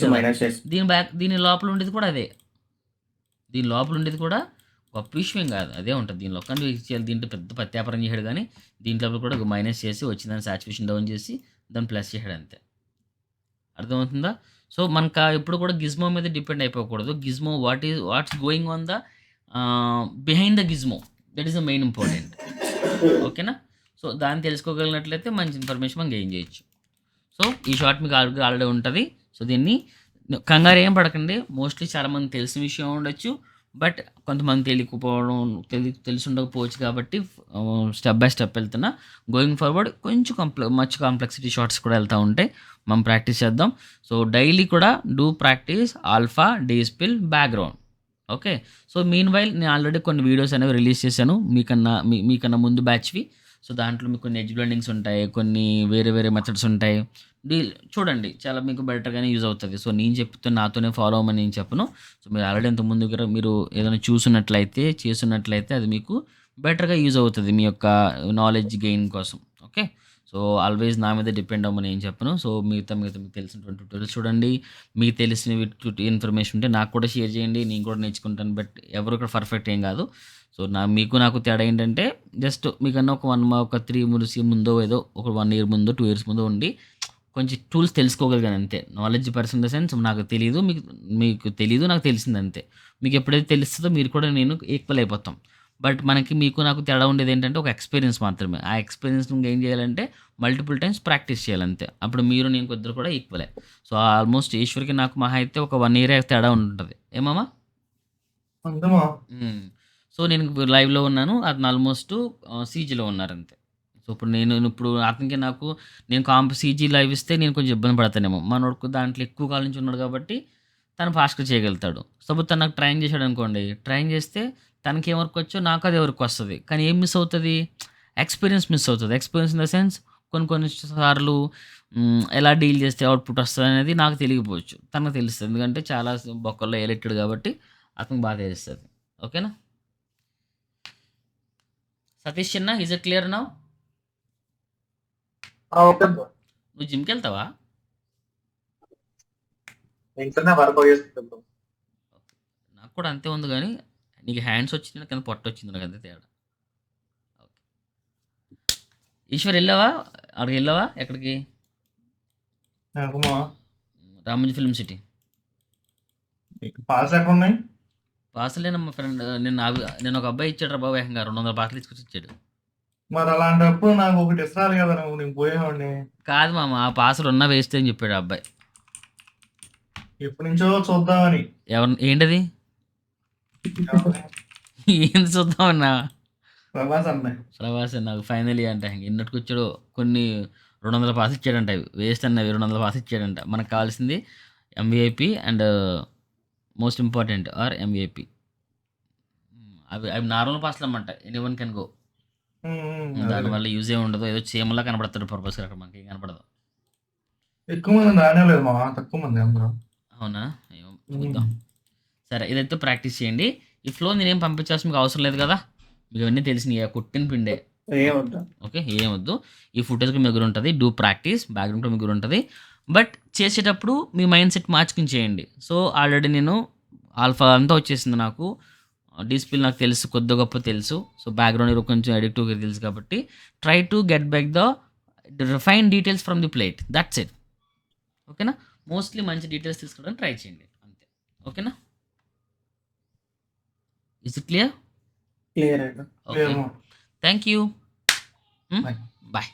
దీని లోపల ఉండేది కూడా అదే. దీని లోపల ఉండేది కూడా గొప్ప విషయం కాదు, అదే ఉంటుంది. దీనిలో కానీ దీంట్లో పెద్ద ప్రత్యాపరం చేశాడు, కానీ దీంట్లో కూడా మైనస్ చేసి వచ్చిందని సాచురేషన్ డౌన్ చేసి దాన్ని ప్లస్ చేశాడు, అంతే. అర్థమవుతుందా? సో మనకు ఎప్పుడు కూడా గిజ్మో మీద డిపెండ్ అయిపోకూడదు. Gizmo what's going on the behind the gizmo, that is the main important. ఓకేనా? సో దాన్ని తెలుసుకోగలిగినట్లయితే మంచి ఇన్ఫర్మేషన్ మనం గెయిన్ చేయొచ్చు. సో ఈ షార్ట్ మీకు ఆల్రెడీ ఉంటుంది. సో దీన్ని కంగారు ఏం పడకండి, మోస్ట్లీ చాలామంది తెలిసిన విషయం ఉండొచ్చు, బట్ కొంతమంది తెలియకపోవడం తెలిసి ఉండకపోవచ్చు కాబట్టి స్టెప్ బై స్టెప్ వెళ్తున్నా. గోయింగ్ ఫార్వర్డ్ కొంచెం మచ్ కాంప్లెక్సిటీ షార్ట్స్ కూడా వెళ్తూ ఉంటాయి. మనం ప్రాక్టీస్ చేద్దాం. సో డైలీ కూడా do practice alpha, despill, background. Okay. So mean while నేను ఆల్రెడీ కొన్ని వీడియోస్ అనేవి రిలీజ్ చేశాను మీకన్నా ముందు బ్యాచ్వి. సో దాంట్లో మీకు కొన్ని ఎడ్జ్ బ్లెండింగ్స్ ఉంటాయి, కొన్ని వేరే వేరే మెథడ్స్ ఉంటాయి. చూడండి, చాలా మీకు బెటర్గానే యూజ్ అవుతుంది. సో నేను చెప్తే నాతోనే ఫాలో అవ్వమని నేను చెప్పను. సో మీరు ఆల్రెడీ ఇంత ముందు మీరు ఏదైనా చూస్తున్నట్లయితే చేస్తున్నట్లయితే అది మీకు బెటర్గా యూజ్ అవుతుంది మీ యొక్క నాలెడ్జ్ గెయిన్ కోసం. ఓకే. సో ఆల్వేస్ నా మీద డిపెండ్ అవ్వమని నేను చెప్పను. సో మిగతా మీకు తెలిసినటువంటి ట్యూటోరియల్స్ చూడండి. మీకు తెలిసిన ఇన్ఫర్మేషన్ ఉంటే నాకు కూడా షేర్ చేయండి, నేను కూడా నేర్చుకుంటాను. బట్ ఎవరు ఇక్కడ పర్ఫెక్ట్ ఏం కాదు. సో మీకు నాకు తేడా ఏంటంటే జస్ట్ మీకన్నా ఒక 3 months ముందో ఏదో ఒక 1 year ముందో 2 years ముందో ఉండి కొంచెం టూల్స్ తెలుసుకోగలిగాను అంతే. Knowledge person in the sense నాకు తెలియదు, మీకు తెలియదు, నాకు తెలిసింది అంతే. మీకు ఎప్పుడైతే తెలుస్తుందో మీరు కూడా నేను ఈక్వల్ అయిపోతాం. బట్ మీకు నాకు తేడా ఉండేది ఏంటంటే ఒక ఎక్స్పీరియన్స్ మాత్రమే. ఆ ఎక్స్పీరియన్స్ గెయిన్ చేయాలంటే మల్టిపుల్ టైమ్స్ ప్రాక్టీస్ చేయాలంతే. అప్పుడు మీరు నేను ఇద్దరు కూడా ఈక్వలే. సో ఆల్మోస్ట్ ఈశ్వర్కి నాకు మహా అయితే ఒక 1 year తేడా ఉంటుంది. ఏమమ్మా? అంతేమా. సో నేను లైవ్లో ఉన్నాను, అతను ఆల్మోస్ట్ సీజీలో ఉన్నారంతే. సో ఇప్పుడు ఇప్పుడు అతనికి నేను సీజీ లైవ్ ఇస్తే నేను కొంచెం ఇబ్బంది పడతానేమో. మనోడుకు దాంట్లో ఎక్కువ కాలం నుంచి ఉన్నాడు కాబట్టి తను ఫాస్ట్గా చేయగలుగుతాడు. సపోజ్ తను నాకు ట్రైన్ చేశాడు అనుకోండి, ట్రైన్ చేస్తే తనకి ఏం వర్క్ వచ్చో నాకు అదే వర్క్ వస్తుంది. కానీ ఏం మిస్ అవుతుంది? ఎక్స్పీరియన్స్ మిస్ అవుతుంది. ఎక్స్పీరియన్స్ ఇన్ ద సెన్స్ కొన్ని సార్లు ఎలా డీల్ చేస్తే అవుట్పుట్ వస్తుంది అనేది నాకు తెలియకపోవచ్చు, తనకు తెలుస్తుంది. ఎందుకంటే చాలా బొక్కల్లో ఎలెక్టెడ్ కాబట్టి అతనికి బాగా తెలుస్తుంది. ఓకేనా సతీష్ చిన్న? Is it clear now? Okay bro. నువ్వు జిమ్కి వెళ్తావా? ఇంట్లోనే వర్క్ చేస్తాను బ్రో. నాకు కూడా అంతే ఉంది, కానీ నీకు హ్యాండ్స్ వచ్చింది కానీ పొట్ట వచ్చింది, నాకు అంతే తేడా. ఓకే. ఈశ్వర్ వెళ్ళావా? అక్కడికి వెళ్ళావా? ఎక్కడికి? నాకుమా రామోజీ ఫిల్మ్ సిటీ. పాస్ ఎక్కడ ఉన్నాయి? పాసలేనా మా ఫ్రెండ్ నేను ఒక అబ్బాయి ఇచ్చాడు రా బాబు, ఏకంగా 200 పాసలు తీసుకొచ్చి ఇచ్చాడు. మరి అలాంటప్పుడు నాకు ఒకటి ఇస్తారు కదా, నువ్వు నేను పోయేవాడిని. కాదు మామ, ఆ పాసలు ఉన్నా వేస్ట్ అని చెప్పాడు ఆ అబ్బాయి. ఎప్పటి నుంచో చూద్దామని. ఏంటది? ఏంది చూద్దామన్నా? ప్రభాస్ అన్నాయి. ప్రభాస్ నాకు ఫైనలీ అంటే ఎన్నట్టుకు వచ్చాడో కొన్ని 200 పాస్ ఇచ్చాడంట. అవి వేస్ట్ అన్నవి 200 పాస్ ఇచ్చాడంట. మనకు కావాల్సింది ఎంవిఐపి అండ్ మోస్ట్ ఇంపార్టెంట్ ఆర్ ఎంవిఐపి. అవి నార్మల్ పాస్లు అన్నమాట. Anyone can go. దానివల్ల యూజ్ ఏమి ఉండదు. ఏదో చీమలా కనబడతాడు పర్పస్, అక్కడ మనకి ఏం కనపడదు. ఎక్కువ మంది రానేలేదు మా, తక్కువ మంది అందరూ. అవునా? ఏమో చూద్దాం. సరే, ఇదైతే ప్రాక్టీస్ చేయండి. ఈ ఫ్లో నేనేం పంపించాల్సి మీకు అవసరం లేదు కదా, మీకు అవన్నీ తెలిసినాయి, కుట్టిన పిండే. ఓకే, ఏమొద్దు. ఈ ఫుటేజ్ మీ దగ్గర ఉంటుంది. డూ ప్రాక్టీస్, బ్యాక్గ్రౌండ్ మీ దగ్గర ఉంటుంది. బట్ చేసేటప్పుడు మీ మైండ్ సెట్ మార్చుకుని చేయండి. సో ఆల్రెడీ నేను ఆల్ఫా అంతా వచ్చేసింది నాకు, డిస్ప్లే నాకు తెలుసు, కొద్ది గొప్ప తెలుసు. సో బ్యాక్గ్రౌండ్ కొంచెం ఎడిటివ్గా తెలుసు కాబట్టి try to get back the refine details from the plate. That's it. ఓకేనా? మోస్ట్లీ మంచి డీటెయిల్స్ తీసుకోవడానికి ట్రై చేయండి అంతే. ఓకేనా? Is it clear? క్లియర్ అండి. Okay, thank you. Bye. Bye.